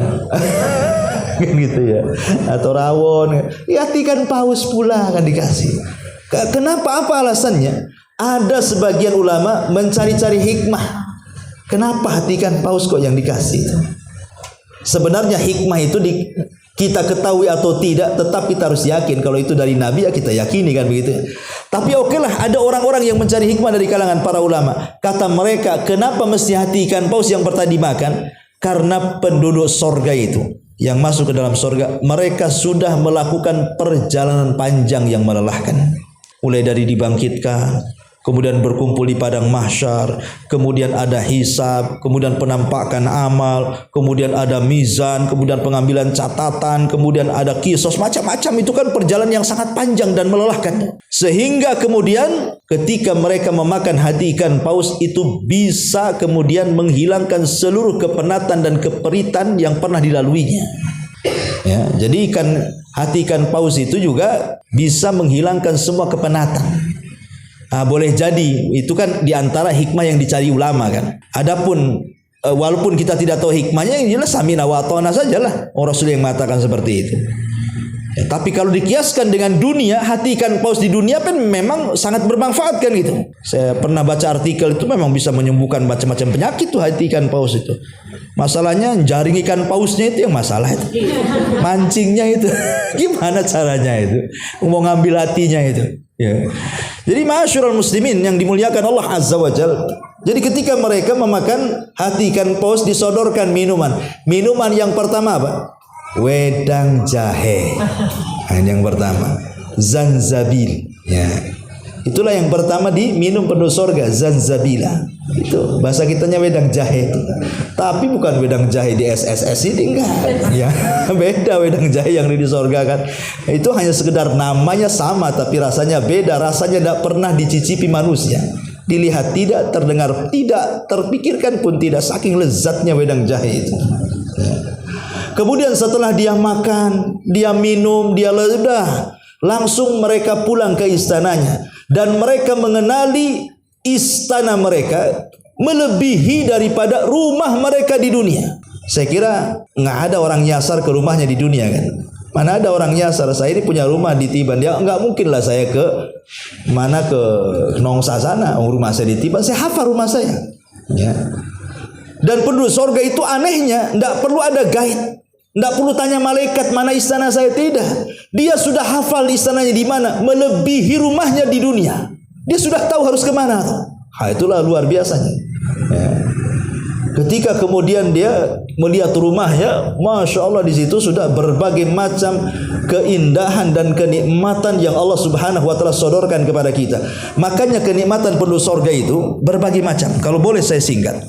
Gitu ya, atau rawon, ya ikan paus pula kan dikasih. Kenapa, apa alasannya? Ada sebagian ulama mencari-cari hikmah, kenapa hati ikan paus kok yang dikasih? Sebenarnya hikmah itu kita ketahui atau tidak, tetap kita harus yakin kalau itu dari Nabi, ya kita yakini kan begitu. Tapi okelah, ada orang-orang yang mencari hikmah dari kalangan para ulama. Kata mereka, kenapa mesti hati ikan paus yang pertama dimakan? Karena penduduk sorga itu yang masuk ke dalam sorga, mereka sudah melakukan perjalanan panjang yang melelahkan. Mulai dari dibangkitkan, kemudian berkumpul di padang mahsyar, kemudian ada hisab, kemudian penampakan amal, kemudian ada mizan, kemudian pengambilan catatan, kemudian ada kisos, macam-macam. Itu kan perjalanan yang sangat panjang dan melelahkan. Sehingga kemudian ketika mereka memakan hati ikan paus itu bisa kemudian menghilangkan seluruh kepenatan dan keperitan yang pernah dilaluinya. Ya, jadi hati ikan paus itu juga bisa menghilangkan semua kepenatan. Boleh jadi itu kan diantara hikmah yang dicari ulama kan. Adapun walaupun kita tidak tahu hikmahnya, yang jelas samina wa ata'na sajalah. Orang Rasul yang mengatakan seperti itu. Ya, tapi kalau dikiaskan dengan dunia, hati ikan paus di dunia kan memang sangat bermanfaat kan gitu. Saya pernah baca artikel itu memang bisa menyembuhkan macam-macam penyakit tuh hati ikan paus itu. Masalahnya jaring ikan pausnya itu yang masalah itu. Mancingnya itu gimana caranya itu? Mau ngambil hatinya itu. Ya. Jadi ma'asyiral muslimin yang dimuliakan Allah Azza wa Jalla. Jadi ketika mereka memakan hati ikan paus disodorkan minuman. Minuman yang pertama apa? Wedang jahe. Ini yang pertama. Zanzabil. Ya. Itulah yang pertama diminum penduduk sorga, zanzabila. Itu bahasa kitanya wedang jahe. Tapi bukan wedang jahe di SSS ini enggak. Ya, beda wedang jahe yang di sorga kan. Itu hanya sekedar namanya sama tapi rasanya beda. Rasanya tidak pernah dicicipi manusia. Dilihat tidak, terdengar tidak, terpikirkan pun tidak, saking lezatnya wedang jahe itu. Ya. Kemudian setelah dia makan, dia minum, dia sudah langsung mereka pulang ke istananya dan mereka mengenali istana mereka melebihi daripada rumah mereka di dunia. Saya kira nggak ada orang nyasar ke rumahnya di dunia kan. Mana ada orang nyasar, saya ini punya rumah di Tiban, ya nggak mungkin lah saya ke Nongsa sana, rumah saya di Tiban, saya hafal rumah saya. Ya. Dan penduduk sorga itu anehnya, nggak perlu ada guide. Tidak perlu tanya malaikat mana istana saya, tidak. Dia sudah hafal istananya di mana, melebihi rumahnya di dunia. Dia sudah tahu harus kemana. Itulah luar biasanya. Ya. Ketika kemudian dia melihat rumahnya, masya Allah di situ sudah berbagai macam keindahan dan kenikmatan yang Allah Subhanahu Wa Taala sodorkan kepada kita. Makanya kenikmatan penduduk sorga itu berbagai macam. Kalau boleh saya singkat.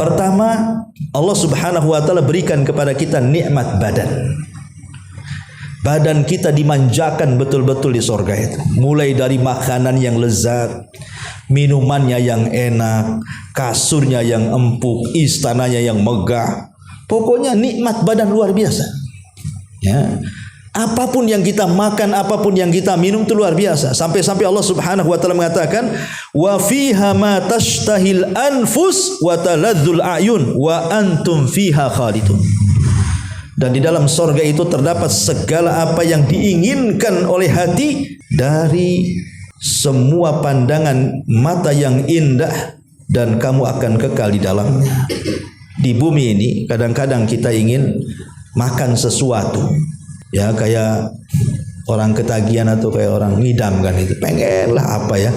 Pertama, Allah Subhanahu wa taala berikan kepada kita nikmat badan. Badan kita dimanjakan betul-betul di sorga itu. Mulai dari makanan yang lezat, minumannya yang enak, kasurnya yang empuk, istananya yang megah. Pokoknya nikmat badan luar biasa. Ya. Apapun yang kita makan, apapun yang kita minum itu luar biasa. Sampai-sampai Allah Subhanahu wa taala mengatakan, "Wa fiha ma tashtahil anfus wa taladzul a'yun wa antum fiha khalidun." Dan di dalam sorga itu terdapat segala apa yang diinginkan oleh hati dari semua pandangan mata yang indah dan kamu akan kekal di dalamnya. Di bumi ini kadang-kadang kita ingin makan sesuatu. Ya kayak orang ketagihan atau kayak orang ngidam kan itu, pengen lah apa ya,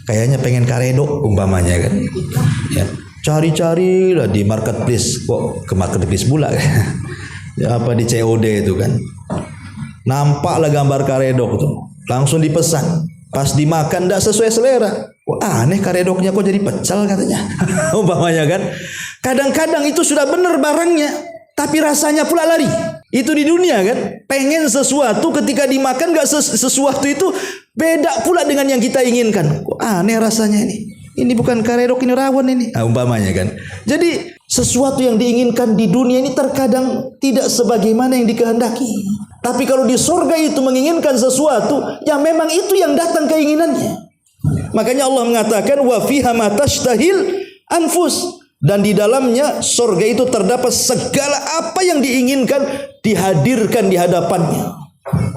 kayaknya pengen karedok umpamanya kan ya, cari-cari lah di marketplace, kok ke marketplace pula ya, apa di COD itu kan, nampaklah gambar karedok tuh, langsung dipesan, pas dimakan tidak sesuai selera, wah aneh karedoknya kok jadi pecel katanya umpamanya kan. Kadang-kadang itu sudah benar barangnya tapi rasanya pula lari. Itu di dunia kan, pengen sesuatu ketika dimakan gak sesuatu itu beda pula dengan yang kita inginkan. Kok aneh rasanya ini. Ini bukan karedok, ini rawon ini. Umpamanya kan. Jadi sesuatu yang diinginkan di dunia ini terkadang tidak sebagaimana yang dikehendaki. Tapi kalau di surga itu menginginkan sesuatu, ya memang itu yang datang keinginannya. Makanya Allah mengatakan wa fiha ma tashtahil anfus. Dan di dalamnya surga itu terdapat segala apa yang diinginkan dihadirkan di hadapannya.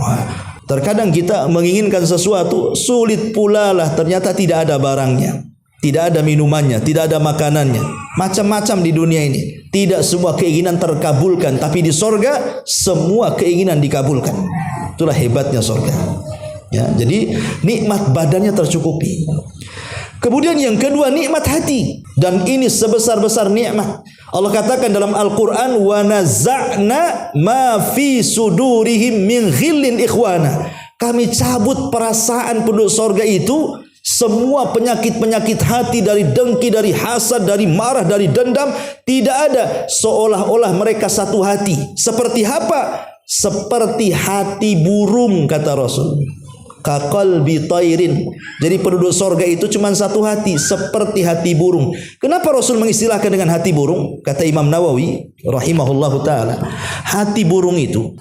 Wah, terkadang kita menginginkan sesuatu sulit pula lah, ternyata tidak ada barangnya, tidak ada minumannya, tidak ada makanannya, macam-macam di dunia ini. Tidak semua keinginan terkabulkan, tapi di surga semua keinginan dikabulkan. Itulah hebatnya surga. Ya, jadi nikmat badannya tercukupi. Kemudian yang kedua, nikmat hati, dan ini sebesar-besar nikmat. Allah katakan dalam Al-Quran, wa naza'na ma fi sudurihim min ghillin ikhwana. Kami cabut perasaan penduduk sorga itu, semua penyakit-penyakit hati, dari dengki, dari hasad, dari marah, dari dendam, tidak ada. Seolah-olah mereka satu hati. Seperti apa? Seperti hati burung, kata Rasul. Kaqalbi tairin. Jadi penduduk sorga itu cuma satu hati, seperti hati burung. Kenapa Rasul mengistilahkan dengan hati burung? Kata Imam Nawawi rahimahullahu ta'ala, hati burung itu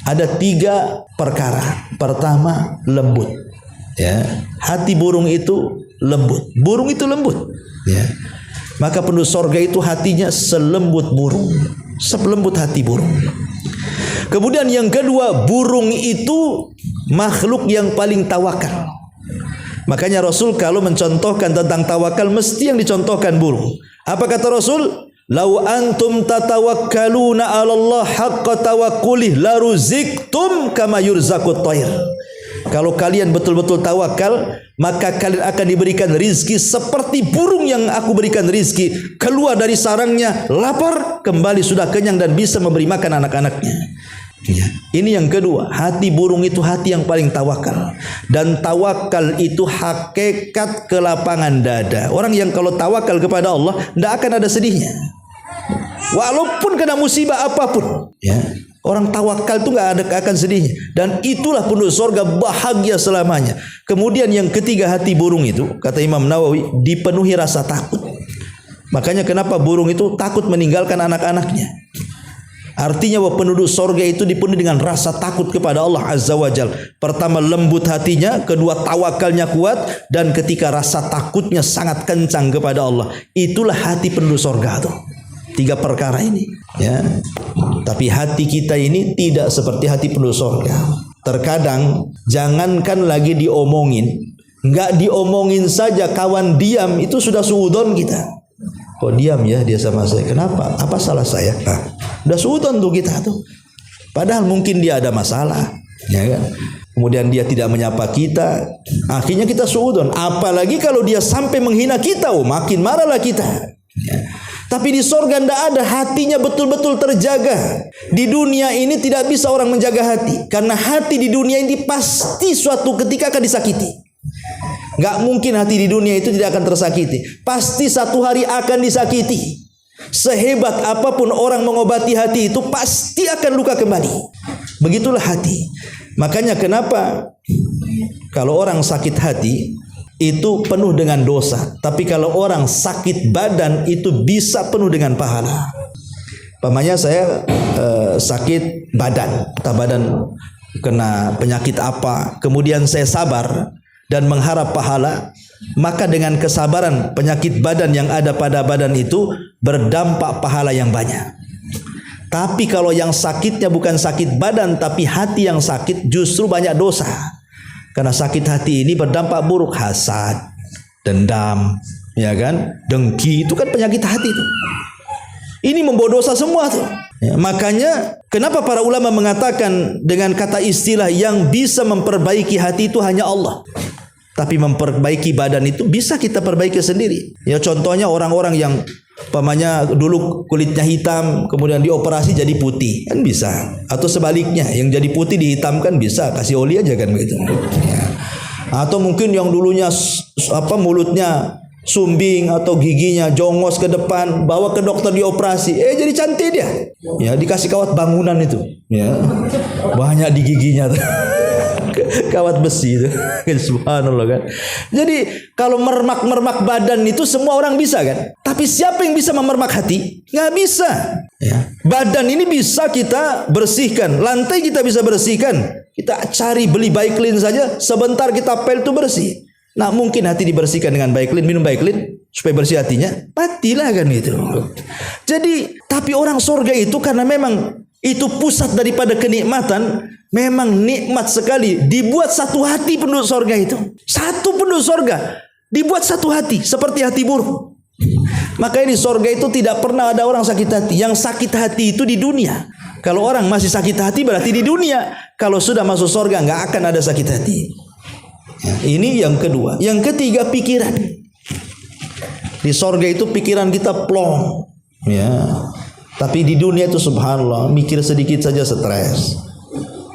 ada 3 perkara. Pertama, lembut. Ya, hati burung itu lembut. Burung itu lembut. Ya, maka penduduk sorga itu hatinya selembut burung, selembut hati burung. Kemudian yang kedua, burung itu makhluk yang paling tawakal. Makanya Rasul kalau mencontohkan tentang tawakal, mesti yang dicontohkan burung. Apa kata Rasul? Lau antum tatawakkaluna 'ala Allah haqqa tawakkulih la ruziktum kama yurzaqut thair. Kalau kalian betul-betul tawakal, maka kalian akan diberikan rizki seperti burung yang aku berikan rizki. Keluar dari sarangnya lapar, kembali sudah kenyang dan bisa memberi makan anak-anaknya. Ya. Ini yang kedua, hati burung itu hati yang paling tawakal. Dan tawakal itu hakikat kelapangan dada. Orang yang kalau tawakal kepada Allah, tidak akan ada sedihnya, walaupun kena musibah apapun. Ya. Orang tawakal itu nggak akan sedihnya. Dan itulah penduduk sorga bahagia selamanya. Kemudian yang ketiga, hati burung itu, kata Imam Nawawi, dipenuhi rasa takut. Makanya kenapa burung itu takut meninggalkan anak-anaknya. Artinya bahwa penduduk sorga itu dipenuhi dengan rasa takut kepada Allah Azza wa Jal. Pertama, lembut hatinya. Kedua, tawakalnya kuat. Dan ketika rasa takutnya sangat kencang kepada Allah. Itulah hati penduduk sorga itu. 3 perkara ini. Ya. Tapi hati kita ini tidak seperti hati penduduk sorga. Terkadang jangankan lagi diomongin, nggak diomongin saja, kawan diam itu sudah suudon kita. Kok diam ya dia sama saya? Kenapa? Apa salah saya? Nah, udah suudon tuh kita tuh. Padahal mungkin dia ada masalah, ya kan? Kemudian dia tidak menyapa kita, akhirnya kita suudon. Apalagi kalau dia sampai menghina kita, makin marahlah kita. Ya. Tapi di sorga tidak ada, hatinya betul-betul terjaga. Di dunia ini tidak bisa orang menjaga hati, karena hati di dunia ini pasti suatu ketika akan disakiti. Gak mungkin hati di dunia itu tidak akan tersakiti. Pasti satu hari akan disakiti. Sehebat apapun orang mengobati hati itu, pasti akan luka kembali. Begitulah hati. Makanya kenapa kalau orang sakit hati itu penuh dengan dosa, tapi kalau orang sakit badan itu bisa penuh dengan pahala. Pamannya saya sakit badan, entah badan kena penyakit apa, kemudian saya sabar dan mengharap pahala, maka dengan kesabaran penyakit badan yang ada pada badan itu berdampak pahala yang banyak. Tapi kalau yang sakitnya bukan sakit badan tapi hati yang sakit, justru banyak dosa. Karena sakit hati ini berdampak buruk, hasad, dendam, ya kan, dengki, itu kan penyakit hati itu. Ini membawa dosa semua tuh. Ya, makanya kenapa para ulama mengatakan dengan kata istilah yang bisa memperbaiki hati itu hanya Allah. Tapi memperbaiki badan itu bisa kita perbaiki sendiri. Ya contohnya orang-orang yang pamannya dulu kulitnya hitam, kemudian dioperasi jadi putih, kan bisa. Atau sebaliknya, yang jadi putih dihitamkan bisa, kasih oli aja kan begitu. Ya. Atau mungkin yang dulunya mulutnya sumbing atau giginya jongos ke depan, bawa ke dokter dioperasi, jadi cantik dia. Ya dikasih kawat bangunan itu. Ya. Banyak di giginya tuh. Kawat besi itu. Subhanallah kan. Jadi kalau mermak-mermak badan itu semua orang bisa kan. Tapi siapa yang bisa memermak hati? Nggak bisa. Ya. Badan ini bisa kita bersihkan. Lantai kita bisa bersihkan. Kita cari beli Baiklin saja, sebentar kita pel itu bersih. Nah mungkin hati dibersihkan dengan Baiklin, minum Baiklin supaya bersih hatinya, matilah kan itu. Jadi tapi orang sorga itu karena memang itu pusat daripada kenikmatan, memang nikmat sekali. Dibuat satu hati penduduk sorga itu. Satu penduduk sorga dibuat satu hati, seperti hati burung. Maka ini sorga itu tidak pernah ada orang sakit hati. Yang sakit hati itu di dunia. Kalau orang masih sakit hati berarti di dunia. Kalau sudah masuk sorga nggak akan ada sakit hati. Ya, ini yang kedua. Yang ketiga pikiran. Di sorga itu pikiran kita plong, ya. Tapi di dunia itu subhanallah, mikir sedikit saja stres.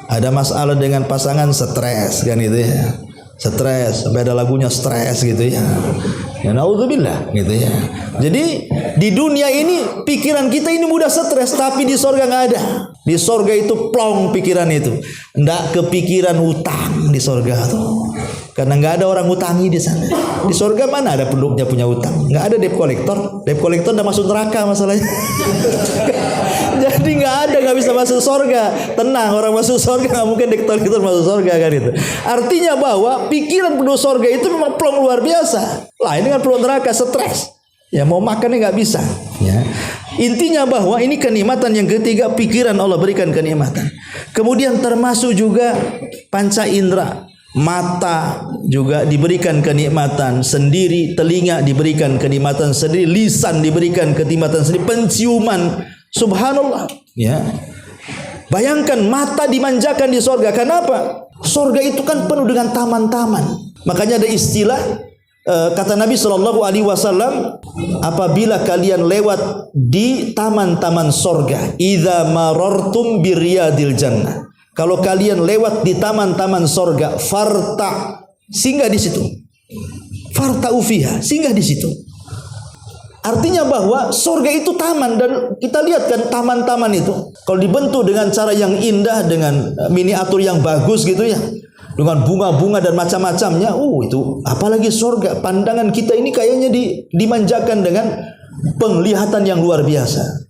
Ada masalah dengan pasangan stres kan gitu ya. Stres, sampai ada lagunya stres gitu ya. Ya naudzubillah gitu ya. Jadi di dunia ini pikiran kita ini mudah stres, tapi di sorga nggak ada. Di sorga itu plong pikiran itu, nggak kepikiran hutang di sorga tuh. Karena nggak ada orang hutangi di sana. Di sorga mana ada penduduknya punya hutang? Nggak ada debt collector. Debt collector udah masuk neraka masalahnya. Jadi nggak bisa masuk sorga. Tenang, orang masuk sorga nggak mungkin debt collector masuk sorga kan itu. Artinya bahwa pikiran penduduk sorga itu memang plong luar biasa. Lah ini kan penduduk neraka stres. Ya mau makannya nggak bisa. Ya. Intinya bahwa ini kenikmatan yang ketiga, pikiran Allah berikan kenikmatan. Kemudian termasuk juga panca indera. Mata juga diberikan kenikmatan sendiri, telinga diberikan kenikmatan sendiri, lisan diberikan kenikmatan sendiri, penciuman, subhanallah, ya. Bayangkan mata dimanjakan di sorga. Kenapa? Sorga itu kan penuh dengan taman-taman. Makanya ada istilah kata Nabi SAW, apabila kalian lewat di taman-taman sorga, idza marartum biryadil jannah. Kalau kalian lewat di taman-taman sorga, farta, singgah di situ. Farta ufiha, singgah di situ. Artinya bahwa sorga itu taman, dan kita lihat kan taman-taman itu kalau dibentuk dengan cara yang indah, dengan miniatur yang bagus gitu ya, dengan bunga-bunga dan macam-macamnya. Itu apalagi sorga, pandangan kita ini kayaknya dimanjakan dengan penglihatan yang luar biasa.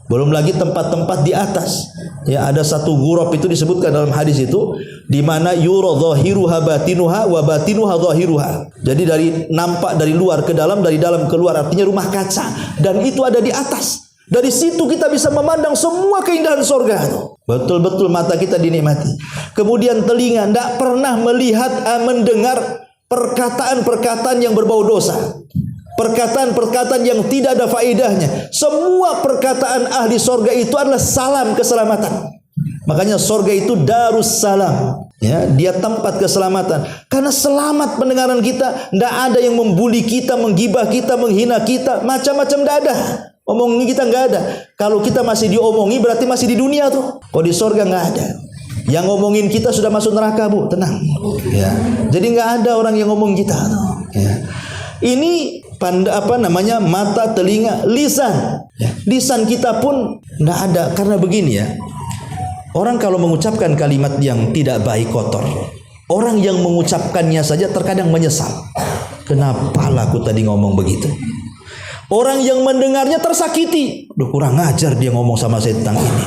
Belum lagi tempat-tempat di atas. Ya, ada satu ghurab itu disebutkan dalam hadis itu, di mana yura dhahiruha batinuha wa batinuha dhahiruha. Jadi dari nampak dari luar ke dalam, dari dalam keluar, artinya rumah kaca, dan itu ada di atas. Dari situ kita bisa memandang semua keindahan sorga. Betul-betul mata kita dinikmati. Kemudian telinga tidak pernah melihat, mendengar perkataan-perkataan yang berbau dosa. Perkataan-perkataan yang tidak ada faedahnya. Semua perkataan ahli sorga itu adalah salam keselamatan. Makanya sorga itu darus salam. Ya, dia tempat keselamatan. Karena selamat pendengaran kita. Tidak ada yang membuli kita, menggibah kita, menghina kita, macam-macam tidak ada. Omongin kita nggak ada. Kalau kita masih diomongi berarti masih di dunia tuh. Kalau di sorga nggak ada. Yang ngomongin kita sudah masuk neraka, Bu, tenang. Ya. Jadi nggak ada orang yang ngomong kita. Ya. Ini mata, telinga, lisan. Ya. Lisan kita pun nggak ada, karena begini ya. Orang kalau mengucapkan kalimat yang tidak baik, kotor, orang yang mengucapkannya saja terkadang menyesal. Kenapa aku tadi ngomong begitu? Orang yang mendengarnya tersakiti. Duh, kurang ajar dia ngomong sama saya tentang ini.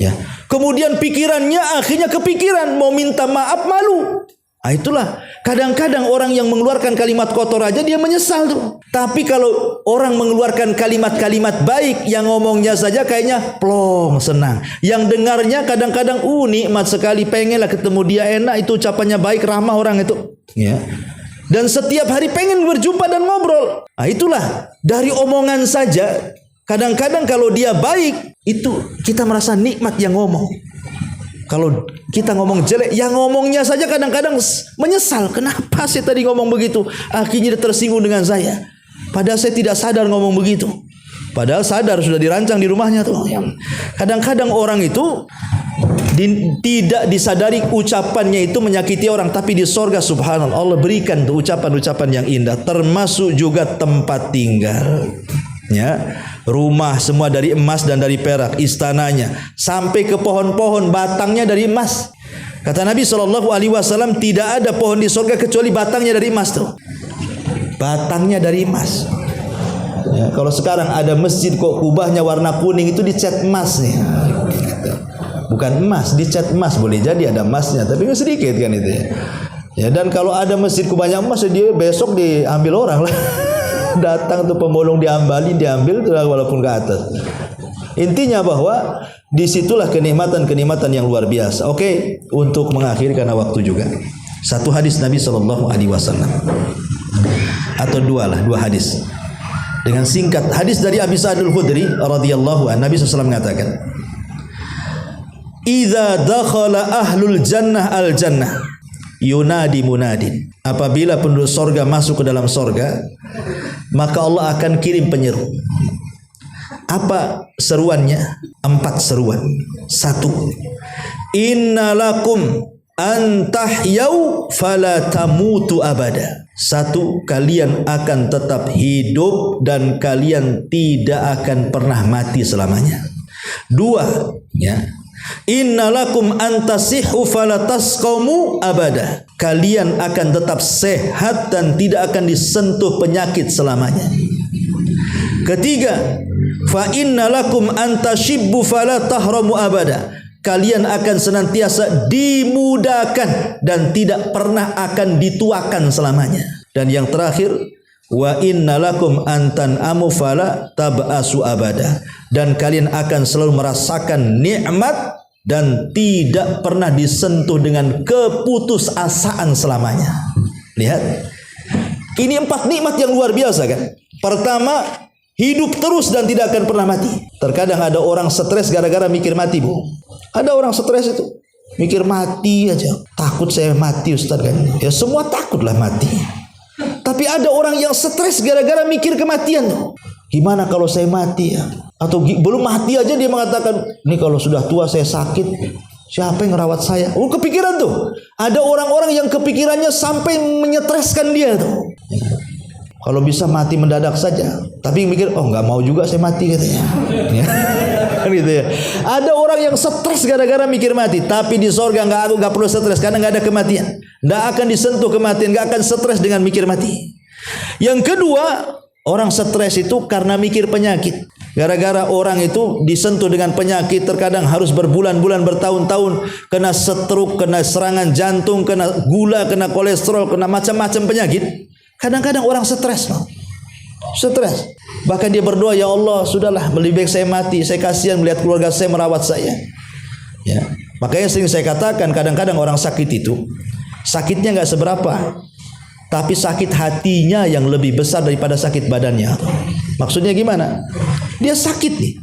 Ya. Kemudian pikirannya akhirnya kepikiran mau minta maaf, malu. Itulah kadang-kadang orang yang mengeluarkan kalimat kotor aja dia menyesal tuh. Tapi kalau orang mengeluarkan kalimat-kalimat baik, yang ngomongnya saja kayaknya plong, senang. Yang dengarnya kadang-kadang nikmat sekali, pengenlah ketemu dia, enak, itu ucapannya baik, ramah orang itu. Ya. Dan setiap hari pengen berjumpa dan ngobrol. Itulah dari omongan saja. Kadang-kadang kalau dia baik, itu kita merasa nikmat yang ngomong. Kalau kita ngomong jelek, yang ngomongnya saja kadang-kadang menyesal. Kenapa saya tadi ngomong begitu? Akhirnya dia tersinggung dengan saya. Padahal saya tidak sadar ngomong begitu. Padahal sadar, sudah dirancang di rumahnya tuh. Kadang-kadang orang itu tidak disadari ucapannya itu menyakiti orang. Tapi di sorga subhanallah, Allah berikan tuh ucapan-ucapan yang indah. Termasuk juga tempat tinggal. Ya, rumah semua dari emas dan dari perak, istananya sampai ke pohon-pohon batangnya dari emas. Kata Nabi SAW, tidak ada pohon di surga kecuali batangnya dari emas tuh. Batangnya dari emas. Ya, kalau sekarang ada masjid kok kubahnya warna kuning, itu dicat emas nih. Bukan emas, dicat emas, boleh jadi ada emasnya, tapi sedikit kan itu ya. Ya, dan kalau ada masjid kubahnya emas, dia besok diambil orang lah. Datang tuh pemulung diambil walaupun ke atas. Intinya bahwa disitulah kenikmatan-kenikmatan yang luar biasa. Oke, untuk mengakhiri karena waktu juga. Satu hadis Nabi SAW atau dua hadis. Dengan singkat, hadis dari Abi Sa'id Al-Khudri radhiyallahu anhu, Nabi SAW mengatakan, "Idza dakhala ahlul jannah al-jannah." yunadi munadin. Apabila penduduk sorga masuk ke dalam sorga, maka Allah akan kirim penyeru. Apa seruannya? 4 seruan. 1. Innalakum antahyau fala tamutu abada. 1, kalian akan tetap hidup dan kalian tidak akan pernah mati selamanya. 2, ya. Innalakum antasihu fala tasqamu abada. Kalian akan tetap sehat dan tidak akan disentuh penyakit selamanya. 3, fa innalakum antashibbu fala tahramu abada. Kalian akan senantiasa dimudahkan dan tidak pernah akan dituakan selamanya. Dan yang terakhir, wa innalakum antan'amu fala tab'asu abada. Dan kalian akan selalu merasakan nikmat dan tidak pernah disentuh dengan keputusasaan selamanya. Lihat, ini 4 nikmat yang luar biasa kan. Pertama, hidup terus dan tidak akan pernah mati. Terkadang ada orang stres gara-gara mikir mati, Bu. Ada orang stres itu mikir mati aja. Takut saya mati, Ustaz kan. Ya semua takutlah mati. Tapi ada orang yang stres gara-gara mikir kematian. Gimana kalau saya mati ya? Atau belum mati aja dia mengatakan, ini kalau sudah tua saya sakit, siapa yang ngerawat saya? Oh, kepikiran tuh. Ada orang-orang yang kepikirannya sampai menyetreskan dia tuh. Kalau bisa mati mendadak saja. Tapi mikir, oh nggak mau juga saya mati katanya. Ya. Gitu ya. Ada orang yang stres gara-gara mikir mati, tapi di sorga nggak perlu stres karena nggak ada kematian, nggak akan disentuh kematian, nggak akan stres dengan mikir mati. Yang kedua, orang stres itu karena mikir penyakit. Gara-gara orang itu disentuh dengan penyakit, terkadang harus berbulan-bulan, bertahun-tahun, kena stroke, kena serangan jantung, kena gula, kena kolesterol, kena macam-macam penyakit. Kadang-kadang orang stres, stres. Bahkan dia berdoa, ya Allah, sudahlah, lebih baik saya mati. Saya kasihan melihat keluarga saya merawat saya. Ya, makanya sering saya katakan, kadang-kadang orang sakit itu sakitnya nggak seberapa, tapi sakit hatinya yang lebih besar daripada sakit badannya. Maksudnya gimana? Dia sakit nih.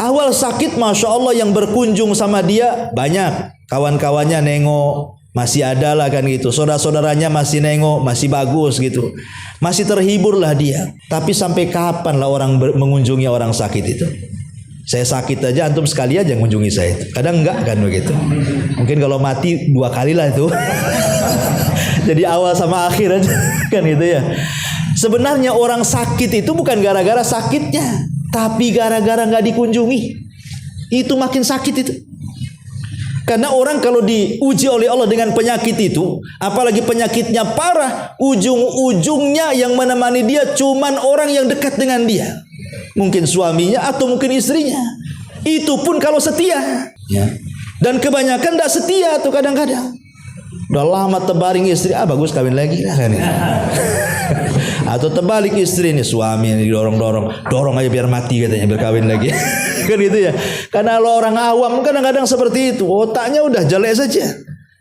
Awal sakit, masya Allah, yang berkunjung sama dia banyak. Kawan-kawannya nengok, masih ada lah kan gitu. Saudara-saudaranya masih nengok, masih bagus gitu. Masih terhibur lah dia. Tapi sampai kapan lah orang mengunjungi orang sakit itu? Saya sakit aja, antum sekali aja mengunjungi saya. Kadang enggak kan begitu. Mungkin kalau mati 2 kali lah itu. Jadi awal sama akhir aja kan gitu ya. Sebenarnya orang sakit itu bukan gara-gara sakitnya, tapi gara-gara nggak dikunjungi. Itu makin sakit itu. Karena orang kalau diuji oleh Allah dengan penyakit itu, apalagi penyakitnya parah, ujung-ujungnya yang menemani dia cuman orang yang dekat dengan dia. Mungkin suaminya atau mungkin istrinya. Itu pun kalau setia. Ya. Dan kebanyakan tidak setia tuh kadang-kadang. Udah lama terbaring istri, bagus kawin lagi lah kan. Atau terbalik istri nih, suami yang dorong aja biar mati katanya, biar kawin lagi. Kan gitu ya. Karena lo orang awam kadang-kadang seperti itu, otaknya udah jelek saja.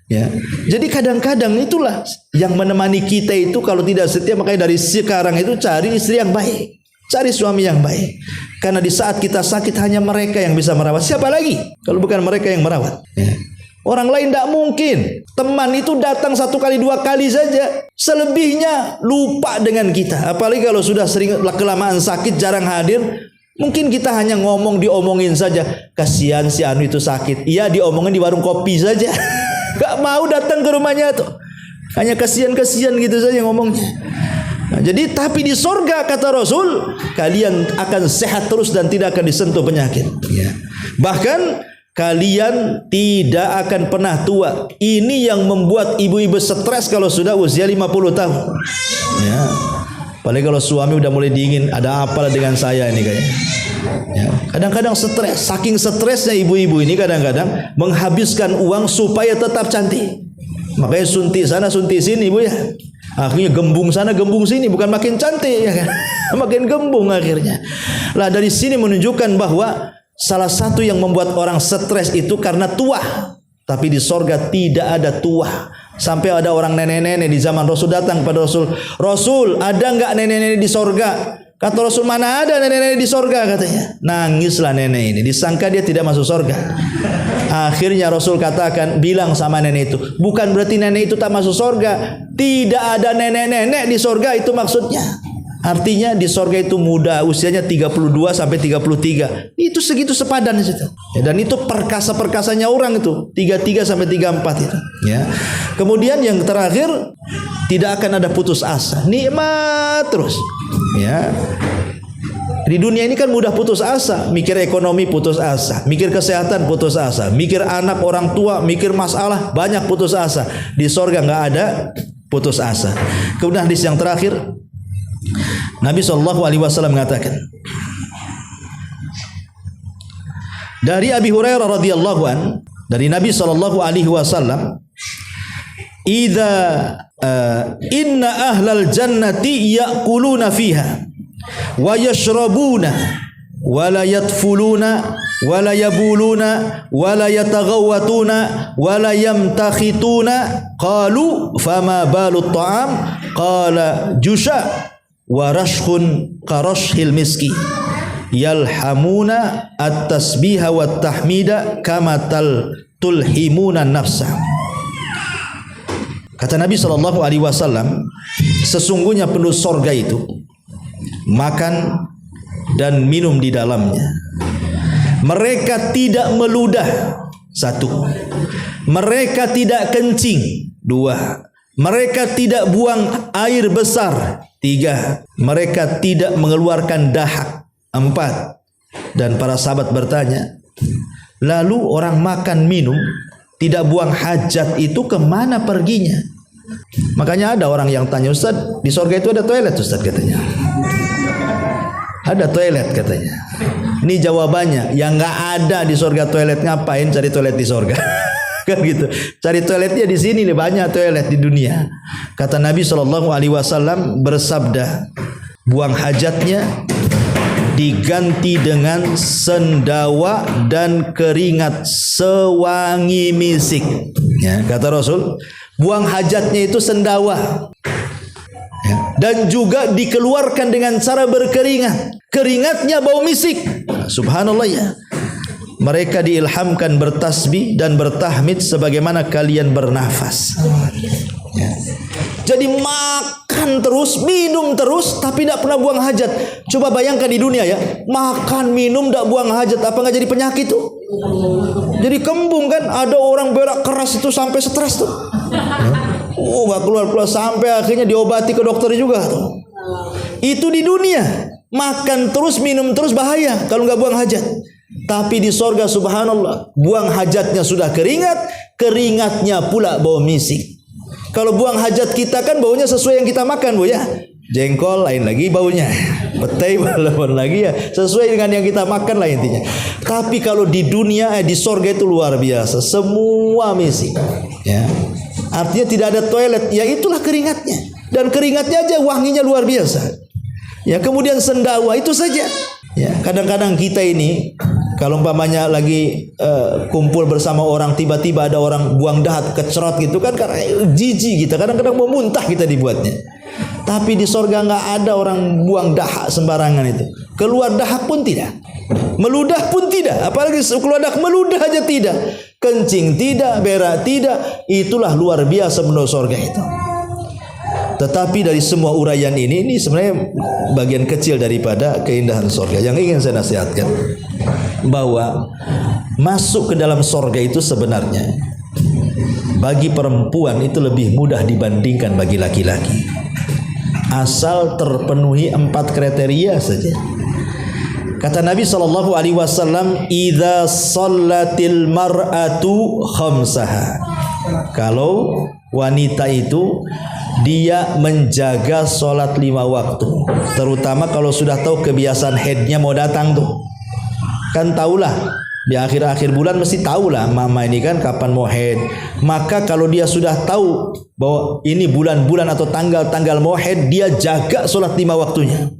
Ya. Jadi kadang-kadang itulah yang menemani kita itu kalau tidak setia, makanya dari sekarang itu cari istri yang baik, cari suami yang baik. Karena di saat kita sakit hanya mereka yang bisa merawat. Siapa lagi kalau bukan mereka yang merawat? Ya. Orang lain tidak mungkin. Teman itu datang 1 kali 2 kali saja, selebihnya lupa dengan kita. Apalagi kalau sudah sering kelamaan sakit, jarang hadir, mungkin kita hanya diomongin saja. Kasihan si Anu itu sakit. Iya, diomongin di warung kopi saja. Gak mau datang ke rumahnya tuh. Hanya kasihan-kasihan gitu saja ngomongnya. Nah, jadi tapi di sorga kata Rasul, kalian akan sehat terus dan tidak akan disentuh penyakit. Ya. Bahkan kalian tidak akan pernah tua. Ini yang membuat ibu-ibu stres kalau sudah usia 50 tahun. Ya. Apalagi kalau suami udah mulai dingin, ada apalah dengan saya ini kayaknya. Ya. Kadang-kadang stres. Saking stresnya ibu-ibu ini kadang-kadang menghabiskan uang supaya tetap cantik. Makanya suntik sana suntik sini, Bu ya. Akhirnya gembung sana gembung sini, bukan makin cantik ya kan. Makin gembung akhirnya. Lah dari sini menunjukkan bahwa salah satu yang membuat orang stres itu karena tua. Tapi di sorga tidak ada tua. Sampai ada orang nenek-nenek di zaman Rasul datang kepada Rasul. Rasul, ada nggak nenek-nenek di sorga? Kata Rasul, mana ada nenek-nenek di sorga katanya. Nangislah nenek ini, disangka dia tidak masuk sorga. Akhirnya Rasul katakan, bilang sama nenek itu, bukan berarti nenek itu tak masuk sorga. Tidak ada nenek-nenek di sorga, itu maksudnya. Artinya di sorga itu muda, usianya 32 sampai 33. Itu segitu sepadan di situ. Ya, dan itu perkasa-perkasanya orang itu, 33 sampai 34 itu. Ya. Kemudian yang terakhir, tidak akan ada putus asa, nikmat terus. Ya. Di dunia ini kan mudah putus asa, mikir ekonomi putus asa, mikir kesehatan putus asa, mikir anak orang tua, mikir masalah banyak putus asa. Di sorga nggak ada putus asa. Kemudian hadis yang terakhir, Nabi SAW mengatakan, dari Abi Hurairah radhiyallahu an, dari Nabi SAW, idza inna ahlal jannati ya'kuluna fiha wa yashrabuna wa la yatfuluna wa la yabuluna wa la yataghawwatuna wa la yamtakhituna. Qalu fama balut ta'am? Qala jusha wa rashkhun karashhil miski yalhamuna at-tasbiha wat tahmida kama tulhimuna nafsa. Kata Nabi SAW, sesungguhnya penduduk sorga itu makan dan minum di dalamnya. Mereka tidak meludah, 1. Mereka tidak kencing, 2. Mereka tidak buang air besar, 3. Mereka tidak mengeluarkan dahak, 4. Dan para sahabat bertanya, lalu orang makan minum tidak buang hajat itu kemana perginya? Makanya ada orang yang tanya, Ustaz, di sorga itu ada toilet Ustaz katanya. Ada toilet katanya. Ini jawabannya, yang nggak ada di sorga toilet, ngapain cari toilet di sorga? Kan gitu. Cari toiletnya di sini nih, banyak toilet di dunia. Kata Nabi SAW bersabda, buang hajatnya diganti dengan sendawa dan keringat sewangi misik. Ya, kata Rasul, buang hajatnya itu sendawa. Ya, dan juga dikeluarkan dengan cara berkeringat. Keringatnya bau misik. Subhanallah ya. Mereka diilhamkan bertasbih dan bertahmid sebagaimana kalian bernafas. Ya. Jadi makan terus, minum terus, tapi tidak pernah buang hajat. Coba bayangkan di dunia ya, makan, minum, tidak buang hajat, apa nggak jadi penyakit tuh? Jadi kembung kan? Ada orang berak keras itu sampai stres tuh. Oh, nggak keluar-keluar sampai akhirnya diobati ke dokter juga tuh. Itu di dunia, makan terus, minum terus bahaya kalau nggak buang hajat. Tapi di sorga subhanallah, buang hajatnya sudah keringat, keringatnya pula bau misik. Kalau buang hajat kita kan baunya sesuai yang kita makan, Bu ya. Jengkol lain lagi baunya, petai lain lagi ya, sesuai dengan yang kita makan lah intinya. Tapi kalau di dunia, di sorga itu luar biasa, semua misik. Ya. Artinya tidak ada toilet, ya itulah keringatnya. Dan keringatnya aja wanginya luar biasa. Ya, kemudian sendawa itu saja. Ya, kadang-kadang kita ini kalau umpamanya lagi kumpul bersama orang, tiba-tiba ada orang buang dahak kecerot gitu kan, karena jijik kita, kadang-kadang mau muntah kita dibuatnya. Tapi di sorga nggak ada orang buang dahak sembarangan itu. Keluar dahak pun tidak, meludah pun tidak, apalagi keluar dahak meludah aja tidak, kencing tidak, berak tidak. Itulah luar biasa menurut sorga itu. Tetapi dari semua uraian ini sebenarnya bagian kecil daripada keindahan sorga. Yang ingin saya nasihatkan, bahwa masuk ke dalam sorga itu sebenarnya bagi perempuan itu lebih mudah dibandingkan bagi laki-laki, asal terpenuhi 4 kriteria saja. Kata Nabi SAW, idza shallatil mar'atu khamsaha. Kalau wanita itu dia menjaga sholat 5 waktu, terutama kalau sudah tahu kebiasaan haidnya mau datang tuh. Kan tahulah di akhir-akhir bulan mesti tahulah mama ini kan kapan mau haid. Maka kalau dia sudah tahu bahwa ini bulan-bulan atau tanggal-tanggal mau haid, dia jaga sholat 5 waktunya.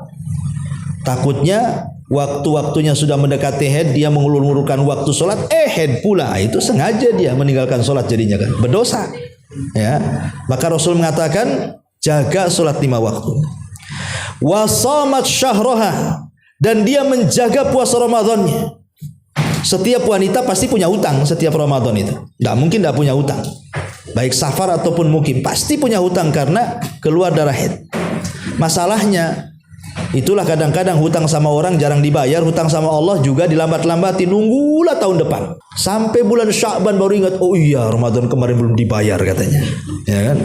Takutnya waktu-waktunya sudah mendekati haid, dia mengulur-ulurkan waktu sholat, haid pula. Itu sengaja dia meninggalkan sholat, jadinya kan berdosa. Ya, maka Rasul mengatakan jaga sholat 5 waktu. wa shamat syahraha, dan dia menjaga puasa Ramadannya. Setiap wanita pasti punya hutang setiap Ramadan itu. Tidak mungkin tidak punya hutang. Baik safar ataupun mukim pasti punya hutang karena keluar darah haid. Masalahnya itulah kadang-kadang hutang sama orang jarang dibayar, hutang sama Allah juga dilambat-lambati, nunggulah tahun depan. Sampai bulan Sya'ban baru ingat, oh iya Ramadan kemarin belum dibayar katanya. Ya kan?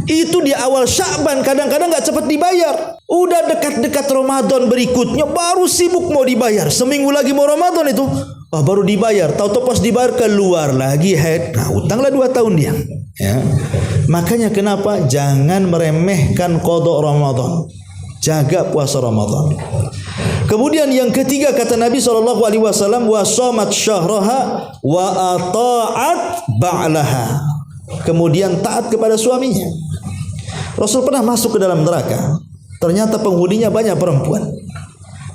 Itu di awal Sya'ban kadang-kadang nggak cepat dibayar. Udah dekat-dekat Ramadan berikutnya baru sibuk mau dibayar. Seminggu lagi mau Ramadan itu, baru dibayar. Tahu-tahu pas dibayar keluar lagi haid. Nah, utanglah 2 tahun dia. Ya. Makanya kenapa jangan meremehkan qada Ramadan. Jaga puasa Ramadan. Kemudian yang ketiga kata Nabi SAW, wa shamat syahraha wa ata'at ba'laha. Kemudian taat kepada suaminya. Rasul pernah masuk ke dalam neraka. Ternyata penghuninya banyak perempuan.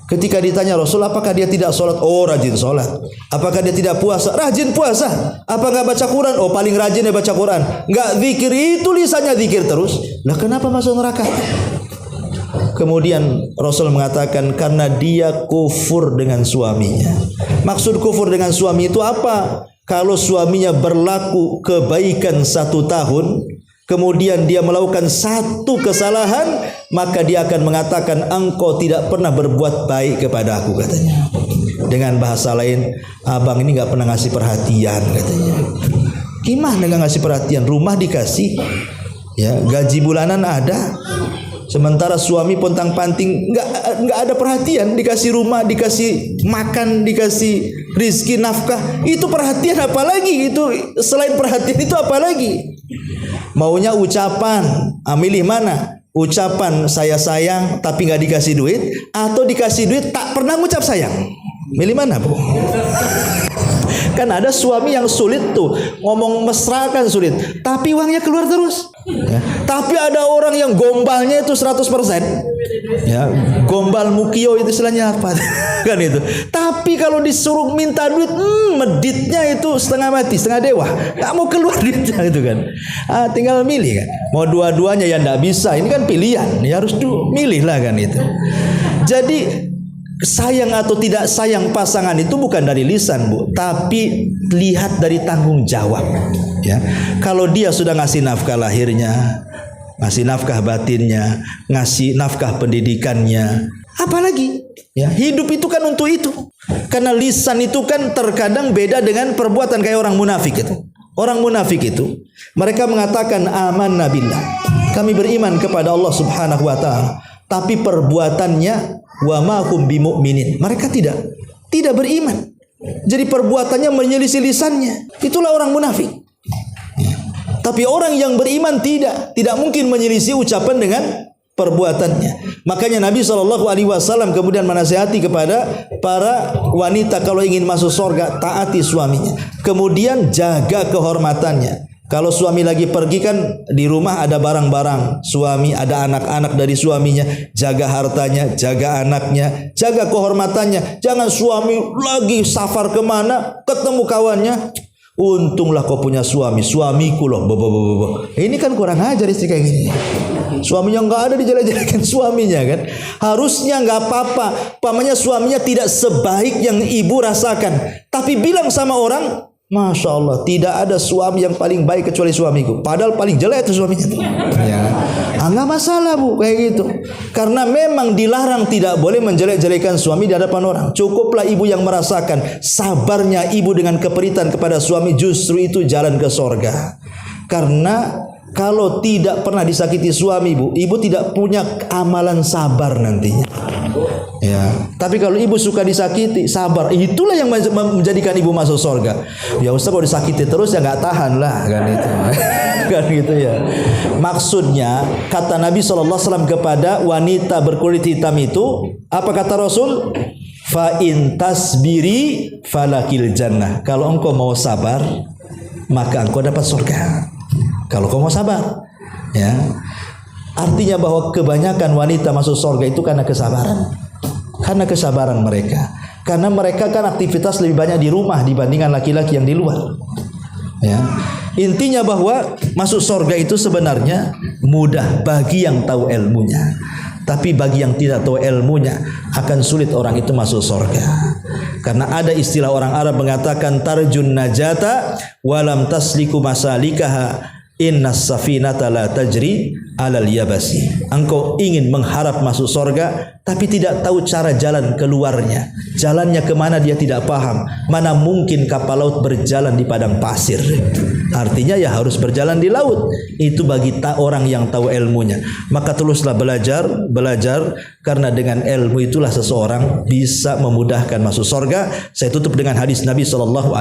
Ketika ditanya Rasul, apakah dia tidak sholat? Oh, rajin sholat. Apakah dia tidak puasa? Rajin puasa. Apa nggak baca Quran? Oh, paling rajin dia baca Quran. Nggak zikir, itu lisannya zikir terus. Lah kenapa masuk neraka? Kemudian Rasul mengatakan karena dia kufur dengan suaminya. Maksud kufur dengan suami itu apa? Kalau suaminya berlaku kebaikan 1 tahun, kemudian dia melakukan 1 kesalahan, maka dia akan mengatakan engkau tidak pernah berbuat baik kepada aku katanya. Dengan bahasa lain, abang ini nggak pernah ngasih perhatian katanya. Gimana nggak ngasih perhatian? Rumah dikasih, ya gaji bulanan ada. Sementara suami pontang-panting nggak ada perhatian, dikasih rumah, dikasih makan, dikasih rizki nafkah, itu perhatian apa lagi? Itu selain perhatian itu apa lagi? Maunya ucapan, milih mana? Ucapan saya sayang tapi nggak dikasih duit, atau dikasih duit tak pernah ngucap sayang? Milih mana, Bu? Kan ada suami yang sulit tuh, ngomong mesra kan sulit, tapi uangnya keluar terus. Ya. Tapi ada orang yang gombalnya itu 100%. Ya, gombal mukio itu istilahnya apa? Kan itu. Tapi kalau disuruh minta duit, meditnya itu setengah mati, setengah dewa. Nggak mau keluar duitnya itu kan. Tinggal milih kan. Mau dua-duanya ya nggak bisa. Ini kan pilihan. Ya harus milih lah kan itu. Jadi sayang atau tidak sayang pasangan itu bukan dari lisan, Bu, tapi lihat dari tanggung jawab. Ya, kalau dia sudah ngasih nafkah lahirnya, ngasih nafkah batinnya, ngasih nafkah pendidikannya, apalagi? Ya, hidup itu kan untuk itu. Karena lisan itu kan terkadang beda dengan perbuatan kayak orang munafik itu. Orang munafik itu mereka mengatakan amanna billah, kami beriman kepada Allah Subhanahu wa taala, tapi perbuatannya wa ma hum bimu'minin, mereka tidak beriman. Jadi perbuatannya menyelisih lisannya. Itulah orang munafik. Tapi orang yang beriman tidak mungkin menyelisih ucapan dengan perbuatannya. Makanya Nabi SAW kemudian menasihati kepada para wanita kalau ingin masuk surga, taati suaminya. Kemudian jaga kehormatannya. Kalau suami lagi pergi kan di rumah ada barang-barang suami, ada anak-anak dari suaminya, jaga hartanya, jaga anaknya, jaga kehormatannya. Jangan suami lagi safar kemana, ketemu kawannya, untunglah kau punya suami, suamiku loh, ini kan kurang ajar istri kayak gini. Suaminya nggak ada dijelek-jelekan suaminya kan. Harusnya nggak apa-apa, pamannya suaminya tidak sebaik yang ibu rasakan, tapi bilang sama orang, Masya Allah, tidak ada suami yang paling baik kecuali suamiku. Padahal paling jelek itu suaminya. Ya. Nggak masalah, Bu, kayak gitu. Karena memang dilarang tidak boleh menjelek-jelekan suami di hadapan orang. Cukuplah ibu yang merasakan sabarnya ibu dengan keperitan kepada suami, justru itu jalan ke sorga. Karena kalau tidak pernah disakiti suami, Bu, ibu tidak punya amalan sabar nantinya. Ya, tapi kalau ibu suka disakiti, sabar, itulah yang menjadikan ibu masuk surga. Ya Ustaz, kalau disakiti terus ya nggak tahan lah kan itu. Kan gitu ya. Maksudnya kata Nabi SAW kepada wanita berkulit hitam itu, apa kata Rasul? Fa in tasbiri falakil jannah. Kalau engkau mau sabar, maka engkau dapat surga. Kalau kau mau sabar, ya. Artinya bahwa kebanyakan wanita masuk surga itu karena kesabaran. Karena kesabaran mereka. Karena mereka kan aktivitas lebih banyak di rumah dibandingkan laki-laki yang di luar. Ya. Intinya bahwa masuk surga itu sebenarnya mudah bagi yang tahu ilmunya. Tapi bagi yang tidak tahu ilmunya, akan sulit orang itu masuk surga. Karena ada istilah orang Arab mengatakan tarjun najata walam tasliku masalikaha, innas safinata la tajri alal yabasi. Engkau ingin mengharap masuk surga tapi tidak tahu cara jalan keluarnya. Jalannya kemana dia tidak paham. Mana mungkin kapal laut berjalan di padang pasir. Artinya ya harus berjalan di laut. Itu bagi orang yang tahu ilmunya. Maka teruslah belajar karena dengan ilmu itulah seseorang bisa memudahkan masuk surga. Saya tutup dengan hadis Nabi SAW,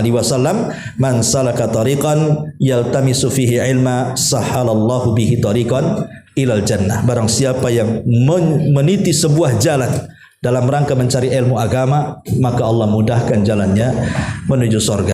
man salaka tariqan yaltamisu fihi ilma sahalallahu bihi tariqan ilal jannah. Barang siapa yang meniti sebuah jalan dalam rangka mencari ilmu agama, maka Allah mudahkan jalannya menuju surga.